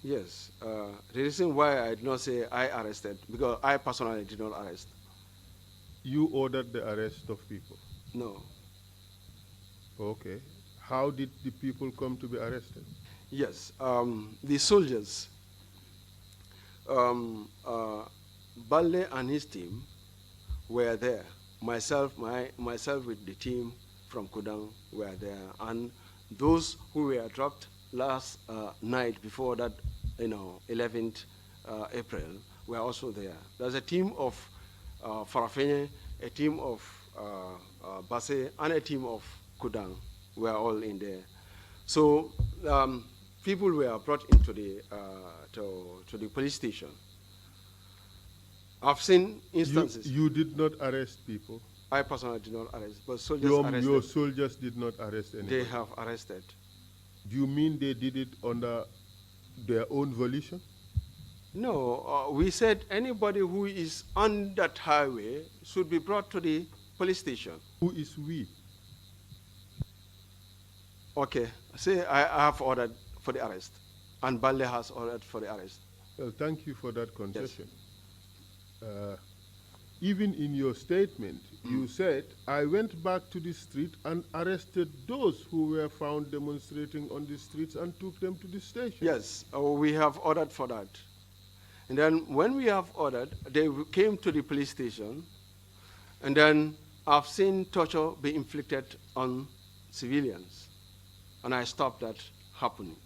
Yes. The reason why I did not say I arrested, because I personally did not arrest. You ordered the arrest of people. No. Okay. How did the people come to be arrested? Yes. The soldiers, Balde and his team were there. Myself with the team from Kudang were there, and those who were dropped last night before that, 11th April, were also there. There's a team of Farafenye, a team of Basse, and a team of Kudang were all in there. So people were brought into the to the police station. I've seen instances. You did not arrest people. I personally did not arrest, but soldiers arrested. Your soldiers did not arrest anybody. They have arrested. Do you mean they did it under their own volition? No, we said anybody who is on that highway should be brought to the police station. Who is we? Okay, say I have ordered for the arrest, and Balde has ordered for the arrest. Well, thank you for that concession. Yes. Even in your statement, you said, I went back to the street and arrested those who were found demonstrating on the streets and took them to the station. Yes, we have ordered for that. And then when we have ordered, they came to the police station, and then I've seen torture be inflicted on civilians, and I stopped that happening.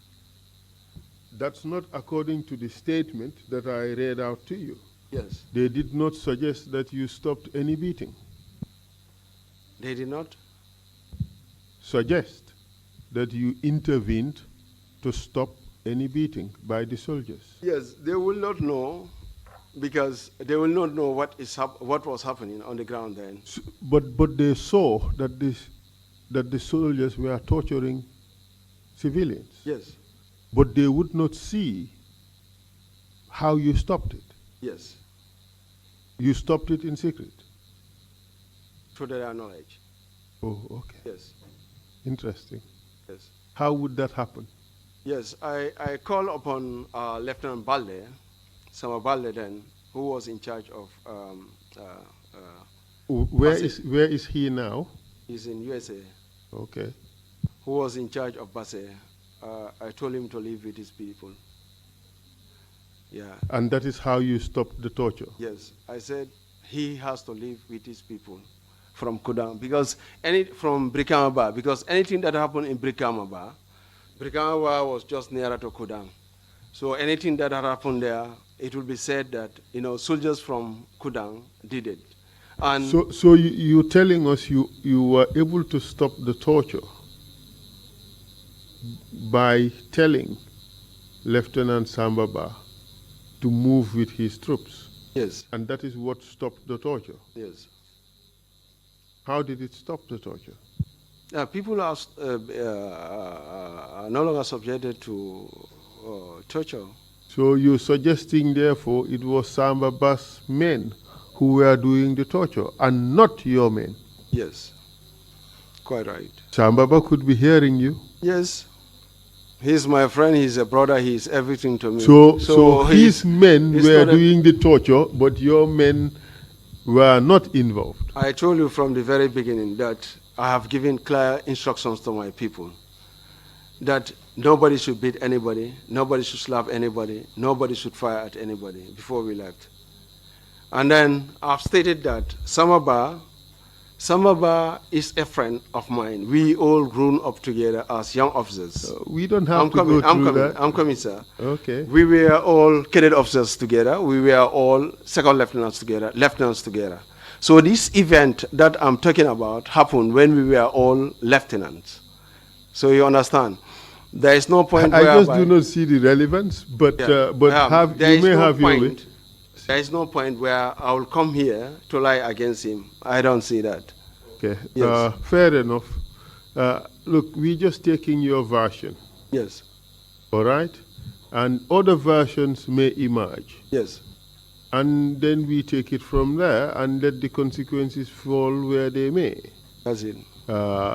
That's not according to the statement that I read out to you. Yes. They did not suggest that you stopped any beating. They did not suggest that you intervened to stop any beating by the soldiers. Yes, they will not know, because they will not know what was happening on the ground then. So, but they saw that the soldiers were torturing civilians. Yes. But they would not see how you stopped it. Yes. You stopped it in secret? To their knowledge. Oh, okay. Yes. Interesting. Yes. How would that happen? Yes, I called upon Lieutenant Balde, Sama Balde then, who was in charge of... where is he now? He's in USA. Okay. Who was in charge of Basse. I told him to leave with his people. Yeah. And that is how you stopped the torture? Yes. I said he has to live with his people from Kudang, because from Brikamaba, because anything that happened in Brikamaba was just nearer to Kudang. So anything that had happened there, it will be said that, soldiers from Kudang did it. And so you're telling us you were able to stop the torture by telling Lieutenant Sambaba to move with his troops. Yes. And that is what stopped the torture. Yes. How did it stop the torture? People are no longer subjected to torture. So you're suggesting, therefore, it was Sambaba's men who were doing the torture and not your men? Yes. Quite right. Sambaba could be hearing you? Yes. He's my friend, he's a brother, he's everything to me. So his men were doing the torture, but your men were not involved. I told you from the very beginning that I have given clear instructions to my people that nobody should beat anybody, nobody should slap anybody, nobody should fire at anybody before we left. And then I've stated that Samaba Samaba is a friend of mine. We all grown up together as young officers. We don't have to go through that. I'm coming, sir. Okay. We were all cadet officers together. We were all second lieutenants together. So this event that I'm talking about happened when we were all lieutenants. So you understand? There is no point. I just do not see the relevance, but you may have your way. There is no point where I will come here to lie against him. I don't see that. Okay. Yes. Fair enough. Look, we're just taking your version. Yes. All right? And other versions may emerge. Yes. And then we take it from there and let the consequences fall where they may. That's it.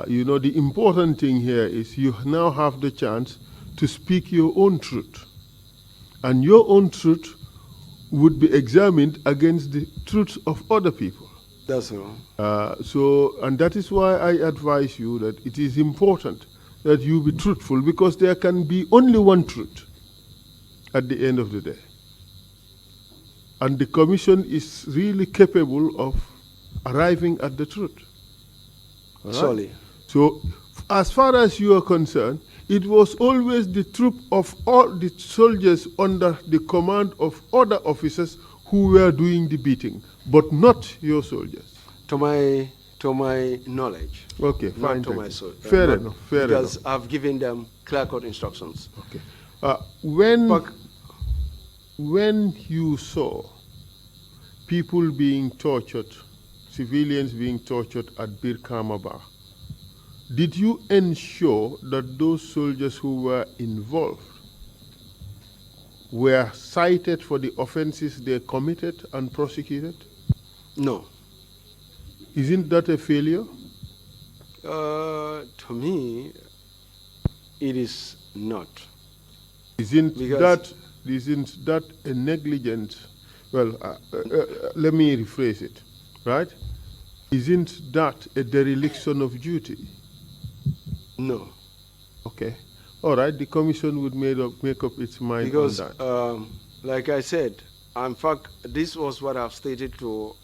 You know, the important thing here is you now have the chance to speak your own truth. And your own truth would be examined against the truths of other people. That's all. And that is why I advise you that it is important that you be truthful, because there can be only one truth at the end of the day. And the commission is really capable of arriving at the truth. All right? Surely. So, as far as you are concerned, it was always the troop of all the soldiers under the command of other officers who were doing the beating, but not your soldiers. To my knowledge. Okay, fine. Not to my soul. Fair enough. Fair enough. Because I've given them clear-cut instructions. Okay. When you saw people being tortured, civilians being tortured at Bir Kamaba, did you ensure that those soldiers who were involved were cited for the offenses they committed and prosecuted? No. Isn't that a failure? To me, it is not. Isn't that a negligence? Well, let me rephrase it, right? Isn't that a dereliction of duty? No. Okay. All right, the commission would make up its mind because, on that. like I said, in fact, this was what I've stated to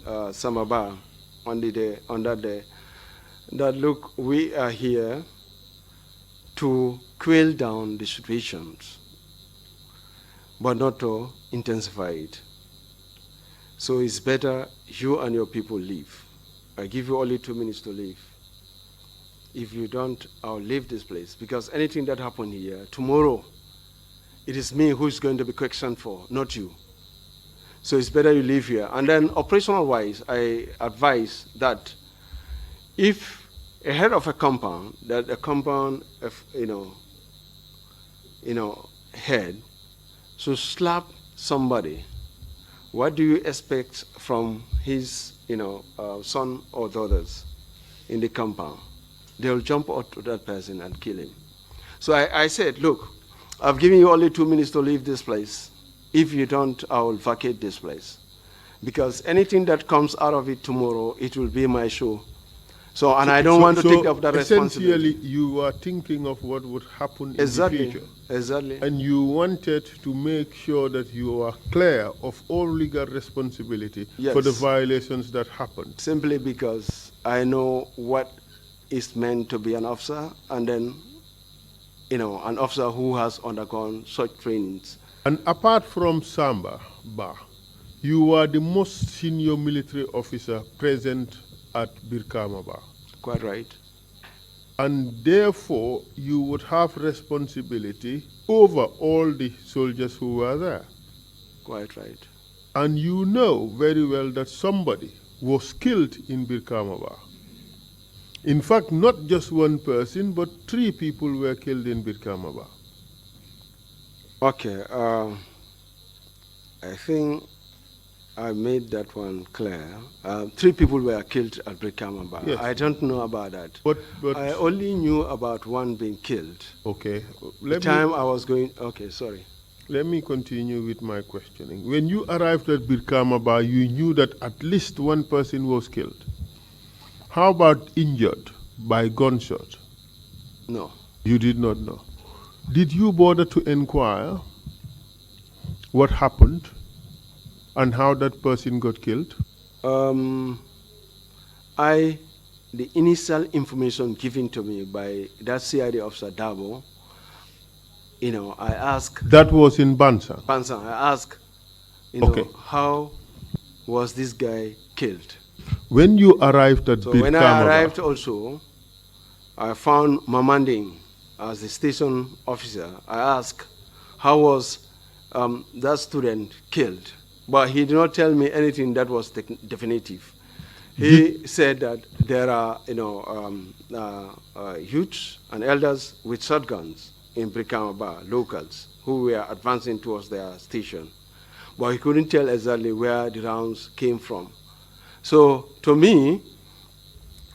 Samaba on that day, that look, we are here to quail down the situations, but not to intensify it. So it's better you and your people leave. I give you only 2 minutes to leave. If you don't, I'll leave this place, because anything that happened here, tomorrow, it is me who is going to be questioned for, not you. So it's better you leave here. And then operational-wise, I advise that if a head of a compound, that a compound, head, should slap somebody, what do you expect from his, son or daughters in the compound? They'll jump out to that person and kill him. So I said, look, I've given you only 2 minutes to leave this place. If you don't, I will vacate this place. Because anything that comes out of it tomorrow, it will be my show. So, and I don't want to take up that responsibility. Essentially, you are thinking of what would happen in Exactly. the future. Exactly. And you wanted to make sure that you are clear of all legal responsibility for the violations that happened. Simply because I know what is meant to be an officer, and then, an officer who has undergone such trainings. And apart from Samba Ba, you are the most senior military officer present at Birkamaba. Quite right. And therefore, you would have responsibility over all the soldiers who were there. Quite right. And you know very well that somebody was killed in Birkamaba. In fact, not just one person, but 3 people were killed in Birkamaba. Okay, I think I made that one clear. 3 people were killed at Birkamaba. Yes. I don't know about that. But I only knew about 1 being killed. Okay. Sorry. Let me continue with my questioning. When you arrived at Birkamaba, you knew that at least 1 person was killed. How about injured by gunshot? No. You did not know. Did you bother to inquire what happened and how that person got killed? the initial information given to me by that CID officer Dabo, I asked. That was in Bansang? Bansang. I asked, how was this guy killed? When you arrived at When I arrived also, I found Mamanding as the station officer. I asked, how was that student killed? But he did not tell me anything that was definitive. He said that there are, youths and elders with shotguns in Brikamaba, locals, who were advancing towards their station. But he couldn't tell exactly where the rounds came from. So to me,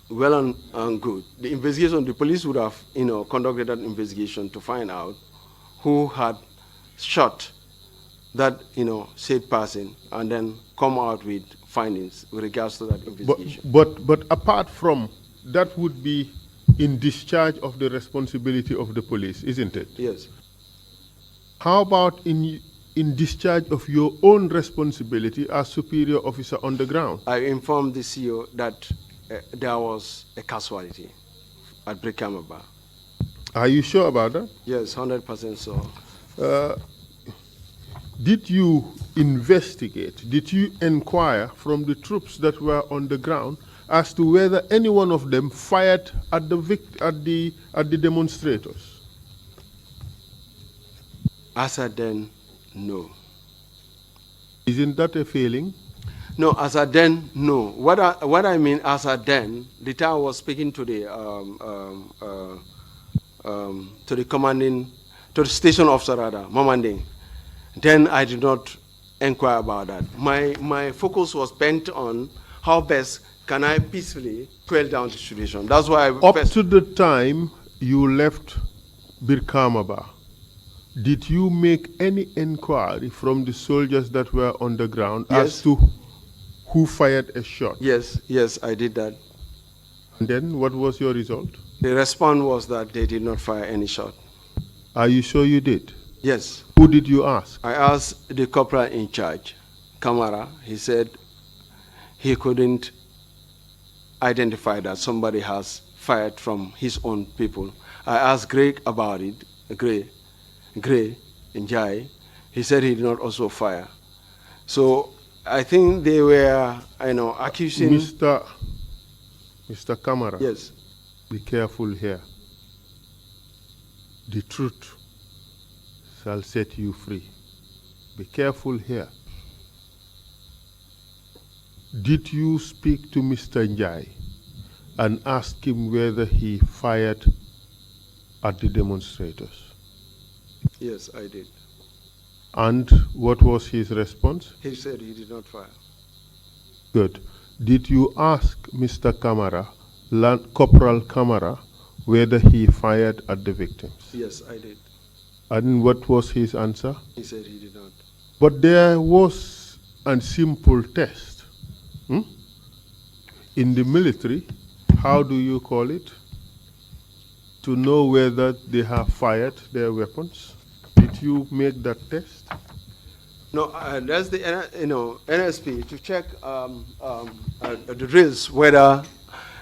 well and good. The investigation, the police would have, conducted that investigation to find out who had shot that, said person, and then come out with findings with regards to that investigation. But apart from that, would be in discharge of the responsibility of the police, isn't it? Yes. How about in discharge of your own responsibility as superior officer on the ground? I informed the CEO that there was a casualty at Brikamaba. Are you sure about that? Yes, 100% so. Did you investigate, did you inquire from the troops that were on the ground as to whether any one of them fired at the demonstrators? As at then, no. Isn't that a failing? No, as at then, no. What I mean as at then, the time I was speaking to the station officer rather, Mamanding. Then I did not inquire about that. My focus was bent on how best can I peacefully quell down the situation. That's why Up to the time you left Birkamaba, did you make any inquiry from the soldiers that were on the ground as to who fired a shot? Yes, I did that. And then what was your result? The response was that they did not fire any shot. Are you sure you did? Yes. Who did you ask? I asked the corporal in charge, Camara. He said he couldn't identify that somebody has fired from his own people. I asked Greg about it, Gray and Jai. He said he did not also fire. So I think they were, accusing... Mr. Camara. Yes. Be careful here. The truth shall set you free. Be careful here. Did you speak to Mr. Njai and ask him whether he fired at the demonstrators? Yes, I did. And what was his response? He said he did not fire. Good. Did you ask Mr. Camara, Corporal Camara, whether he fired at the victims? Yes, I did. And what was his answer? He said he did not. But there was a simple test. In the military, how do you call it? To know whether they have fired their weapons. Did you make that test? No, that's the NSP to check the drills whether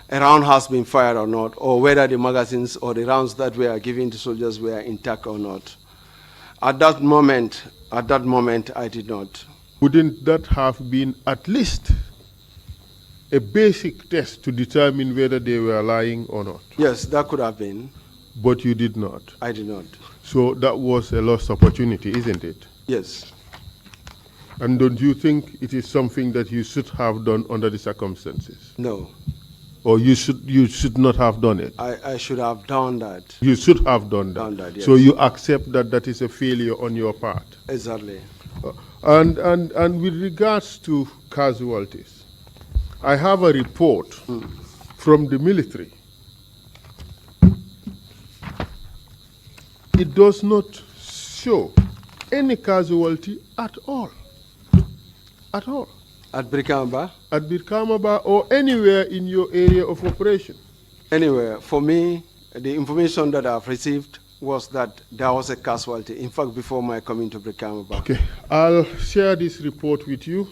a round has been fired or not, or whether the magazines or the rounds that were given to soldiers were intact or not. At that moment, I did not. Wouldn't that have been at least a basic test to determine whether they were lying or not? Yes, that could have been. But you did not? I did not. So that was a lost opportunity, isn't it? Yes. And don't you think it is something that you should have done under the circumstances? No. Or you should not have done it? I should have done that. You should have done that. Yes. So you accept that that is a failure on your part? Exactly. And with regards to casualties, I have a report from the military. It does not show any casualty at all. At all. At Brikamba? At Brikamba or anywhere in your area of operation? Anywhere. For me, the information that I've received was that there was a casualty. In fact, before my coming to Brikamba. Okay. I'll share this report with you.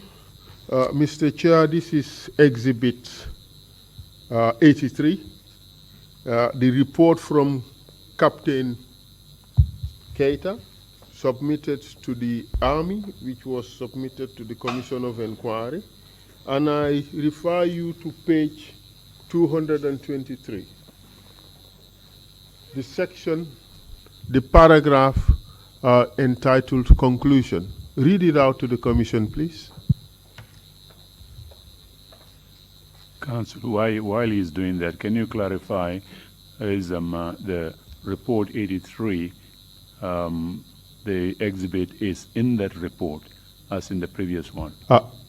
Mr. Chair, this is Exhibit 83, the report from Captain Keita, submitted to the Army, which was submitted to the Commission of Inquiry. And I refer you to page 223. The section, the paragraph entitled Conclusion. Read it out to the Commission, please. Council, while he's doing that, can you clarify, is the report 83, the exhibit is in that report as in the previous one?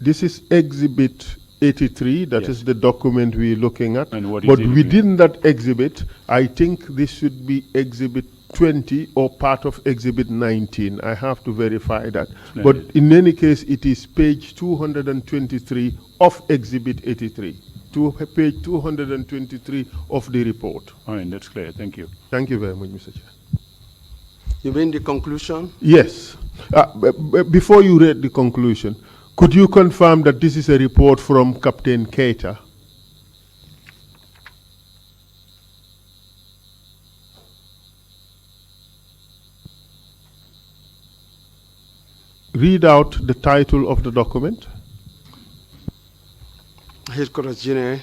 This is exhibit 83, that is the document we're looking at. And what is but it within that exhibit, I think this should be exhibit 20 or part of exhibit 19. I have to verify that. Splendid. But in any case, it is page 223 of exhibit 83. To page 223 of the report. Fine, that's clear. Thank you. Thank you very much, Mr. Chair. You mean the conclusion? Yes. Before you read the conclusion, could you confirm that this is a report from Captain Keita? Read out the title of the document. Headquarters General,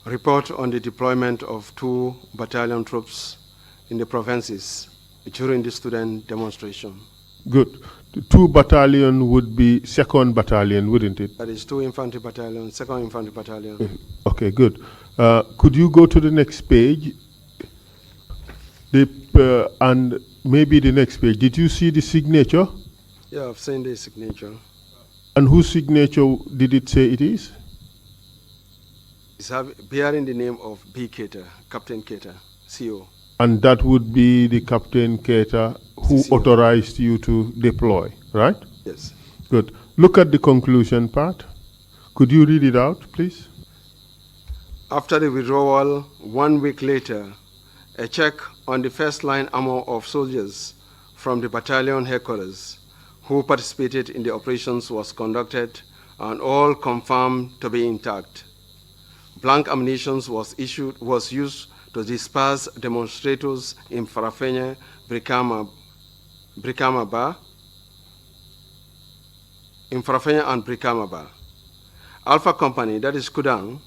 report on the deployment of 2 battalion troops in the provinces during the student demonstration. Good. The 2 battalion would be 2nd Battalion, wouldn't it? That is 2 infantry battalion, 2nd infantry battalion. Okay, good. Could you go to the next page? And maybe the next page. Did you see the signature? Yeah, I've seen the signature. And whose signature did it say it is? It's bearing the name of B. Keita, Captain Keita, CO. And that would be the Captain Keita who CO. authorized you to deploy, right? Yes. Good. Look at the conclusion part. Could you read it out, please? After the withdrawal, 1 week later, a check on the first line armor of soldiers from the battalion headquarters who participated in the operations was conducted and all confirmed to be intact. Blank ammunition was used to disperse demonstrators in Farafenye, Brikama and Brikama Bar. Alpha Company, that is Kudang,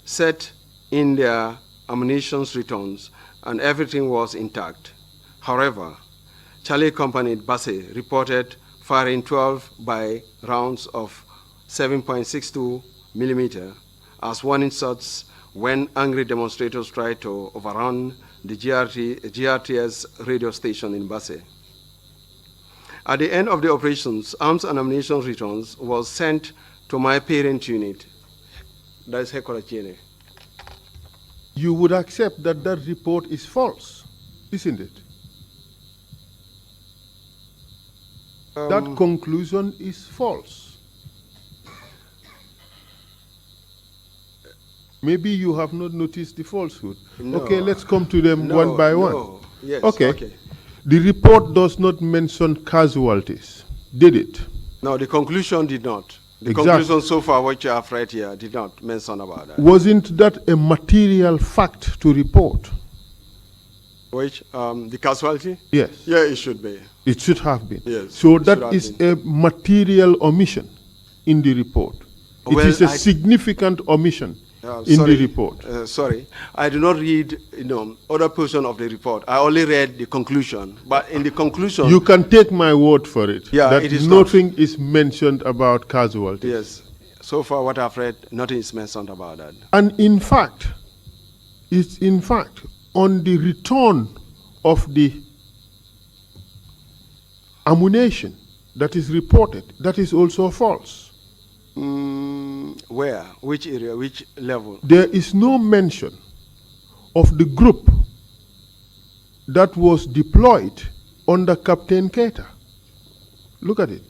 set in their ammunition returns and everything was intact. However, Charlie Company Basse reported firing 12 by rounds of 7.62 millimeter as warning shots when angry demonstrators tried to overrun the GRTS radio station in Basse. At the end of the operations, arms and ammunition returns was sent to my parent unit, that is Hekorachene. You would accept that that report is false, isn't it? That conclusion is false. Maybe you have not noticed the falsehood. No. Okay, let's come to them one by one. Yes, okay. The report does not mention casualties, did it? No, the conclusion did not. The Exactly. conclusion so far, what you have read here, did not mention about that. Wasn't that a material fact to report? Which, the casualty? Yes. Yeah, it should be. It should have been. Yes, So it that should have is been. a material omission in the report. It Well, is a significant omission in sorry, the report. Sorry, I do not read, other portion of the report. I only read the conclusion. But in the conclusion, You can take my word for it. Yeah, that it is nothing is mentioned about casualties. yes, so far what I've read, nothing is mentioned about that. And in fact, it's in fact on the return of the ammunition that is reported, that is also false. Where? Which area? Which level? There is no mention of the group that was deployed under Captain Keita. Look at it.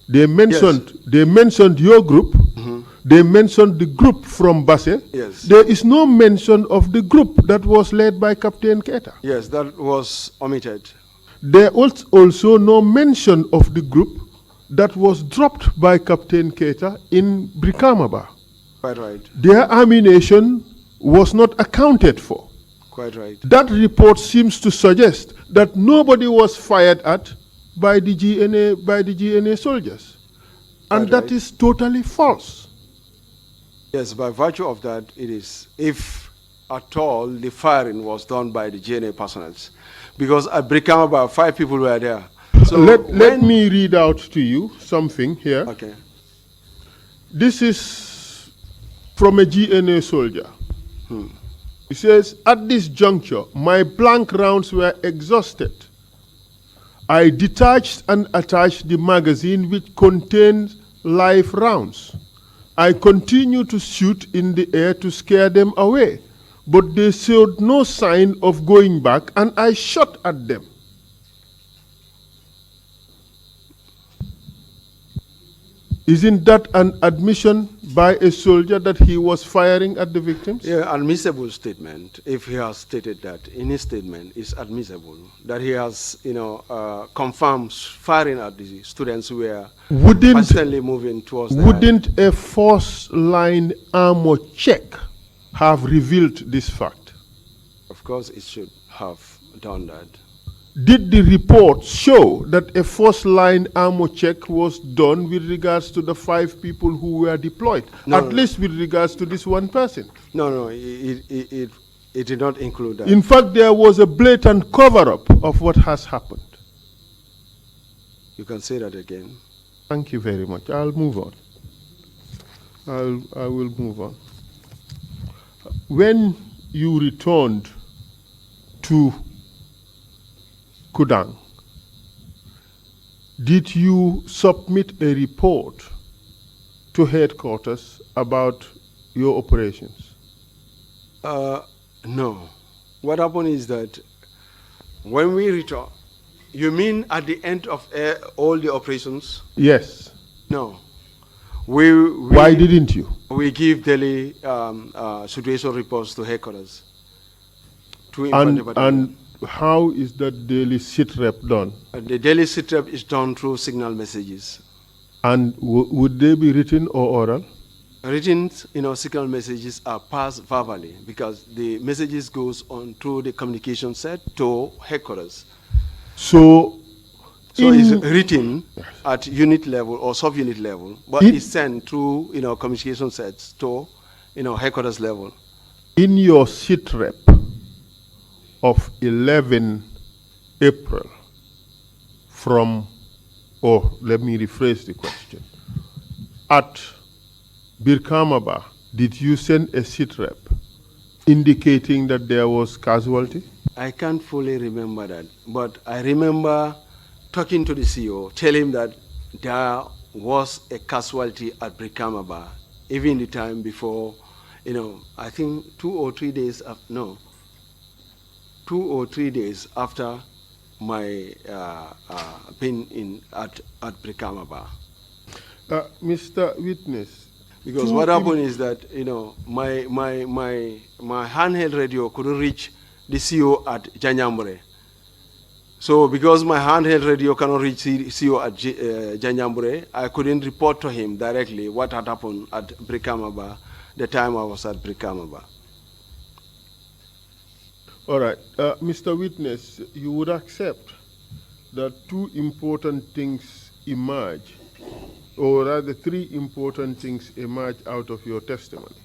They mentioned your group. They mentioned the group from Basse. Yes. There is no mention of the group that was led by Captain Keita. Yes, that was omitted. There was also no mention of the group that was dropped by Captain Keita in Brikamaba. Quite right. Their ammunition was not accounted for. Quite right. That report seems to suggest that nobody was fired at by the GNA soldiers. And Quite that right. is totally false. Yes, by virtue of that, it is. If at all the firing was done by the GNA personnel, because at Brikama, 5 people were there. So let me read out to you something here. Okay. This is from a GNA soldier. He says, at this juncture, my blank rounds were exhausted. I detached and attached the magazine which contains live rounds. I continued to shoot in the air to scare them away, but they showed no sign of going back, and I shot at them. Isn't that an admission by a soldier that he was firing at the victims? Yeah, admissible statement. If he has stated that in his statement, it's admissible that he has, confirmed firing at the students who were constantly moving towards the Wouldn't a first-line armor check have revealed this fact? Of course, it should have done that. Did the report show that a first-line armor check was done with regards to the 5 people who were deployed? No, at least with regards to this one person? No, it did not include that. In fact, there was a blatant cover-up of what has happened. You can say that again. Thank you very much. I'll move on. I will move on. When you returned to Kudang, did you submit a report to headquarters about your operations? No. What happened is that when we return, you mean at the end of all the operations? Yes. No. Why didn't you? We give daily situation reports to headquarters. And how is that daily sit rep done? The daily sit rep is done through signal messages. And would they be written or oral? Written, signal messages are passed verbally because the messages goes on through the communication set to headquarters. So it's written at unit level or sub-unit level, but it's sent through, communication sets to, headquarters level. In your sit rep of 11 April let me rephrase the question. At Birkamaba, did you send a sit rep indicating that there was casualty? I can't fully remember that, but I remember talking to the CEO, telling him that there was a casualty at Birkamaba, even the time before, I think 2 or 3 days after my being at Birkamaba. Mr. Witness. Because what happened is that, my handheld radio couldn't reach the CEO at Janyambure. So because my handheld radio cannot reach the CEO at Janyambure, I couldn't report to him directly what had happened at Birkamaba the time I was at Birkamaba. All right. Mr. Witness, you would accept that 2 important things emerge, or rather 3 important things emerge out of your testimony.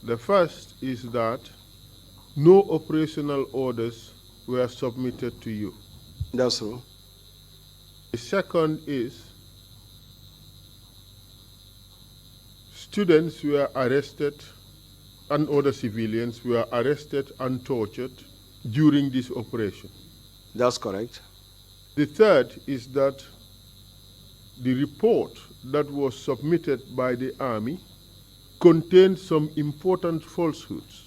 The first is that no operational orders were submitted to you. That's true. The second is students were arrested and other civilians were arrested and tortured during this operation. That's correct. The third is that the report that was submitted by the Army contained some important falsehoods.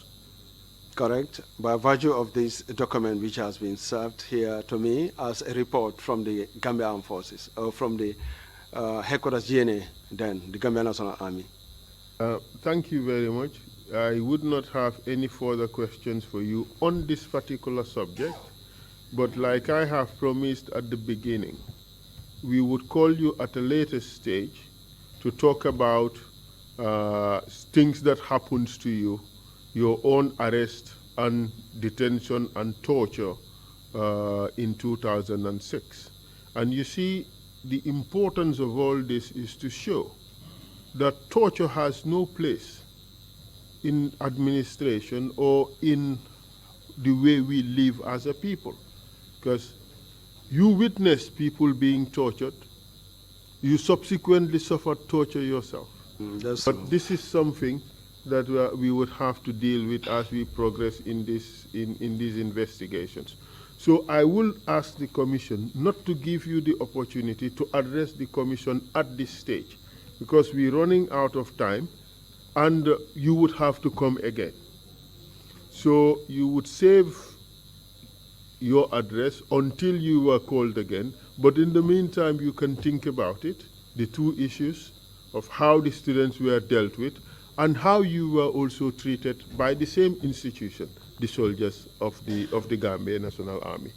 Correct. By virtue of this document which has been served here to me as a report from the Gambia Armed Forces, or from the headquarters GNA, then the Gambia National Army. Thank you very much. I would not have any further questions for you on this particular subject, but like I have promised at the beginning, we would call you at a later stage to talk about things that happens to you, your own arrest and detention and torture in 2006. And you see, the importance of all this is to show that torture has no place in administration or in the way we live as a people. Because you witness people being tortured, you subsequently suffered torture yourself. But this is something that we would have to deal with as we progress in these investigations. So I will ask the Commission not to give you the opportunity to address the Commission at this stage, because we're running out of time and you would have to come again. So you would save your address until you were called again, but in the meantime you can think about it, the two issues of how the students were dealt with and how you were also treated by the same institution, the soldiers of the Gambia National Army.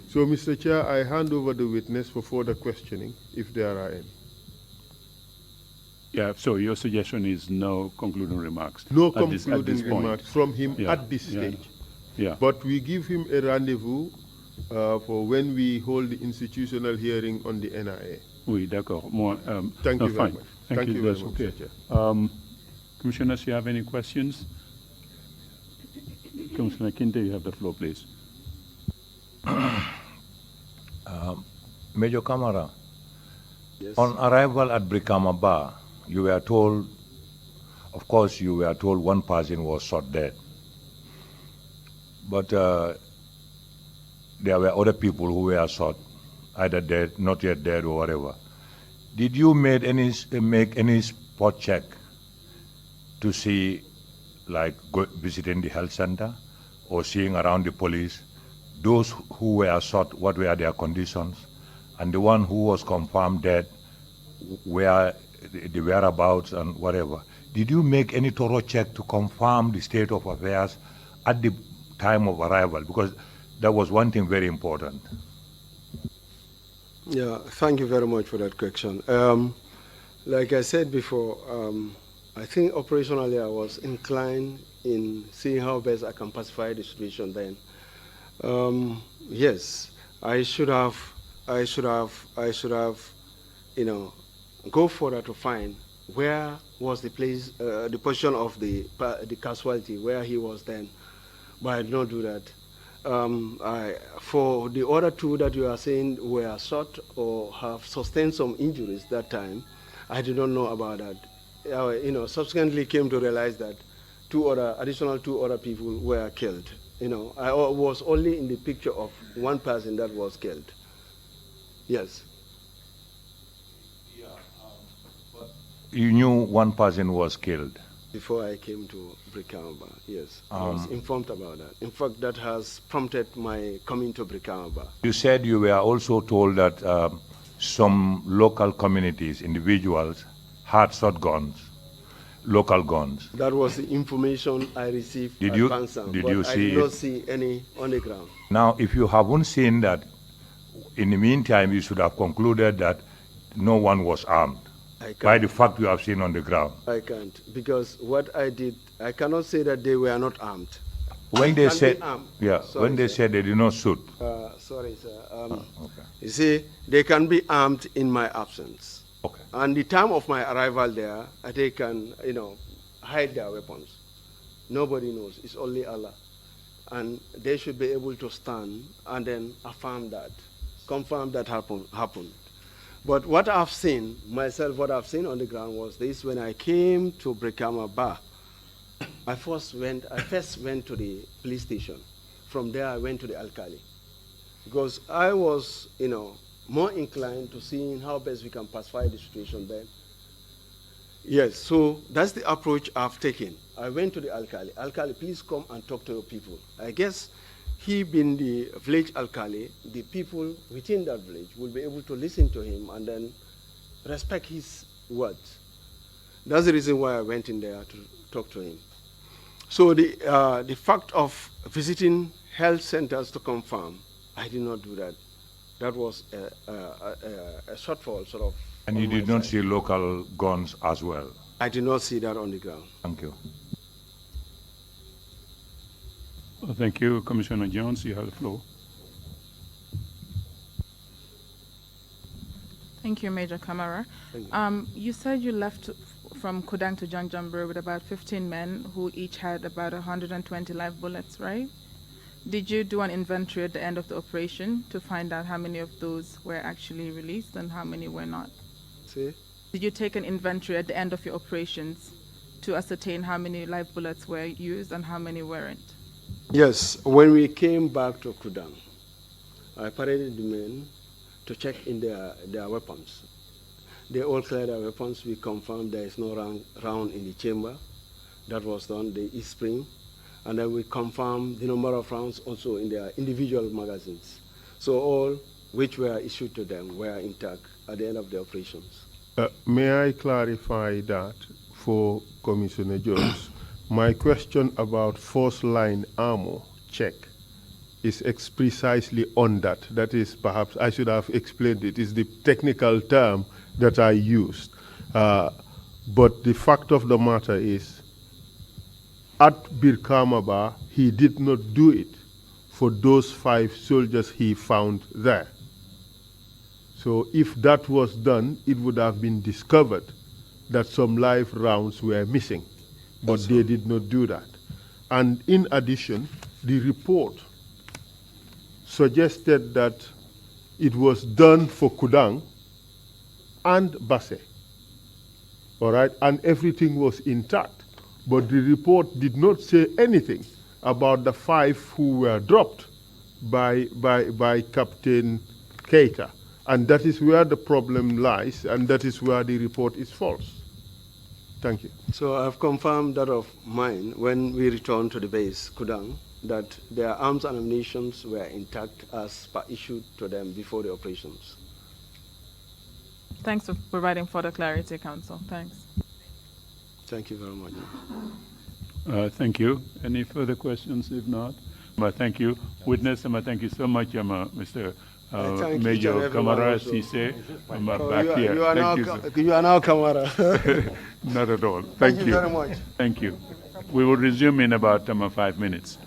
So, Mr. Chair, I hand over the witness for further questioning, if there are any. Yeah, so your suggestion is no concluding remarks? No at this remarks from him at this stage. Yeah. But we give him a rendezvous for when we hold the institutional hearing on the NIA. Oui, d'accord. Thank you very much. Thank you very much, okay. Mr. Chair. Commissioners, you have any questions? Commissioner Kinte, you have the floor, please. Major Camara, Yes. on arrival at Brikama Bar, you were told, of course, you were told one person was shot dead. But there were other people who were shot, either dead, not yet dead, or whatever. Did you make any spot check to see, like visiting the health center or seeing around the police, those who were shot, what were their conditions, and the one who was confirmed dead, where the whereabouts and whatever? Did you make any thorough check to confirm the state of affairs at the time of arrival? Because that was one thing very important. Yeah, thank you very much for that question. Like I said before, I think operationally I was inclined in seeing how best I can pacify the situation then. Yes, I should have, you know, go further to find where was the place, the position of the casualty, where he was then, but I did not do that. For the other two that you are saying were shot or have sustained some injuries that time, I did not know about that. You know, subsequently came to realize that additional two other people were killed. You know, I was only in the picture of one person that was killed. Yes. Yeah, but you knew one person was killed? Before I came to Brikama, yes. I was informed about that. In fact, that has prompted my coming to Brikama. You said you were also told that some local communities, individuals, had shotguns, local guns. That was the information I received Did at you, Pansam, did but you I see did not it? see any on the ground. Now, if you haven't seen that, in the meantime, you should have concluded that no one was armed by the fact you have seen on the ground. I can't, because what I did, I cannot say that they were not armed. When they said, Sorry, when they said they did not shoot. Sorry, sir. Okay. You see, they can be armed in my absence. Okay. And the time of my arrival there, they can, you know, hide their weapons. Nobody knows. It's only Allah. And they should be able to stand and then affirm that, confirm that happened. But what I've seen, myself, what I've seen on the ground was this: when I came to Brikama Bar, I first went to the police station. From there, I went to the Alkali. Because I was, you know, more inclined to seeing how best we can pacify the situation then. Yes, so that's the approach I've taken. I went to the Alkali. Alkali, please come and talk to your people. I guess he being the village Alkali, the people within that village will be able to listen to him and then respect his words. That's the reason why I went in there to talk to him. So the fact of visiting health centers to confirm, I did not do that. That was a shortfall, sort of. And you did not see local guns as well? I did not see that on the ground. Thank you. Well, thank you. Commissioner Jones, you have the floor. Thank you, Major Camara. You said you left from Kudang to Janjanbureh with about 15 men who each had about 120 live bullets, right? Did you do an inventory at the end of the operation to find out how many of those were actually released and how many were not? See? Did you take an inventory at the end of your operations to ascertain how many live bullets were used and how many weren't? Yes, when we came back to Kudang, I paraded the men to check in their weapons. They all cleared their weapons. We confirmed there is no round in the chamber. That was done, the E-spring. And then we confirmed the number of rounds also in their individual magazines. So all which were issued to them were intact at the end of the operations. May I clarify that for Commissioner Jones? My question about force line ammo check is precisely on that. That is, perhaps I should have explained it. It's the technical term that I used. But the fact of the matter is, at Birkamaba, he did not do it for those 5 soldiers he found there. So if that was done, it would have been discovered that some live rounds were missing, but they did not do that. And in addition, the report suggested that it was done for Kudang and Basse, all right, and everything was intact. But the report did not say anything about the 5 who were dropped by Captain Keita. And that is where the problem lies, and that is where the report is false. Thank you. So I've confirmed that of mine when we returned to the base, Kudang, that their arms and ammunition were intact as per issued to them before the operations. Thanks for providing further clarity, Counsel. Thanks. Thank you very much. Thank you. Any further questions? If not, thank you. Witness, thank you so much, Mr. Major Camara Cisse. Back here. You are now Camara. Not at all. Thank you very much. Thank you. We will resume in about 5 minutes.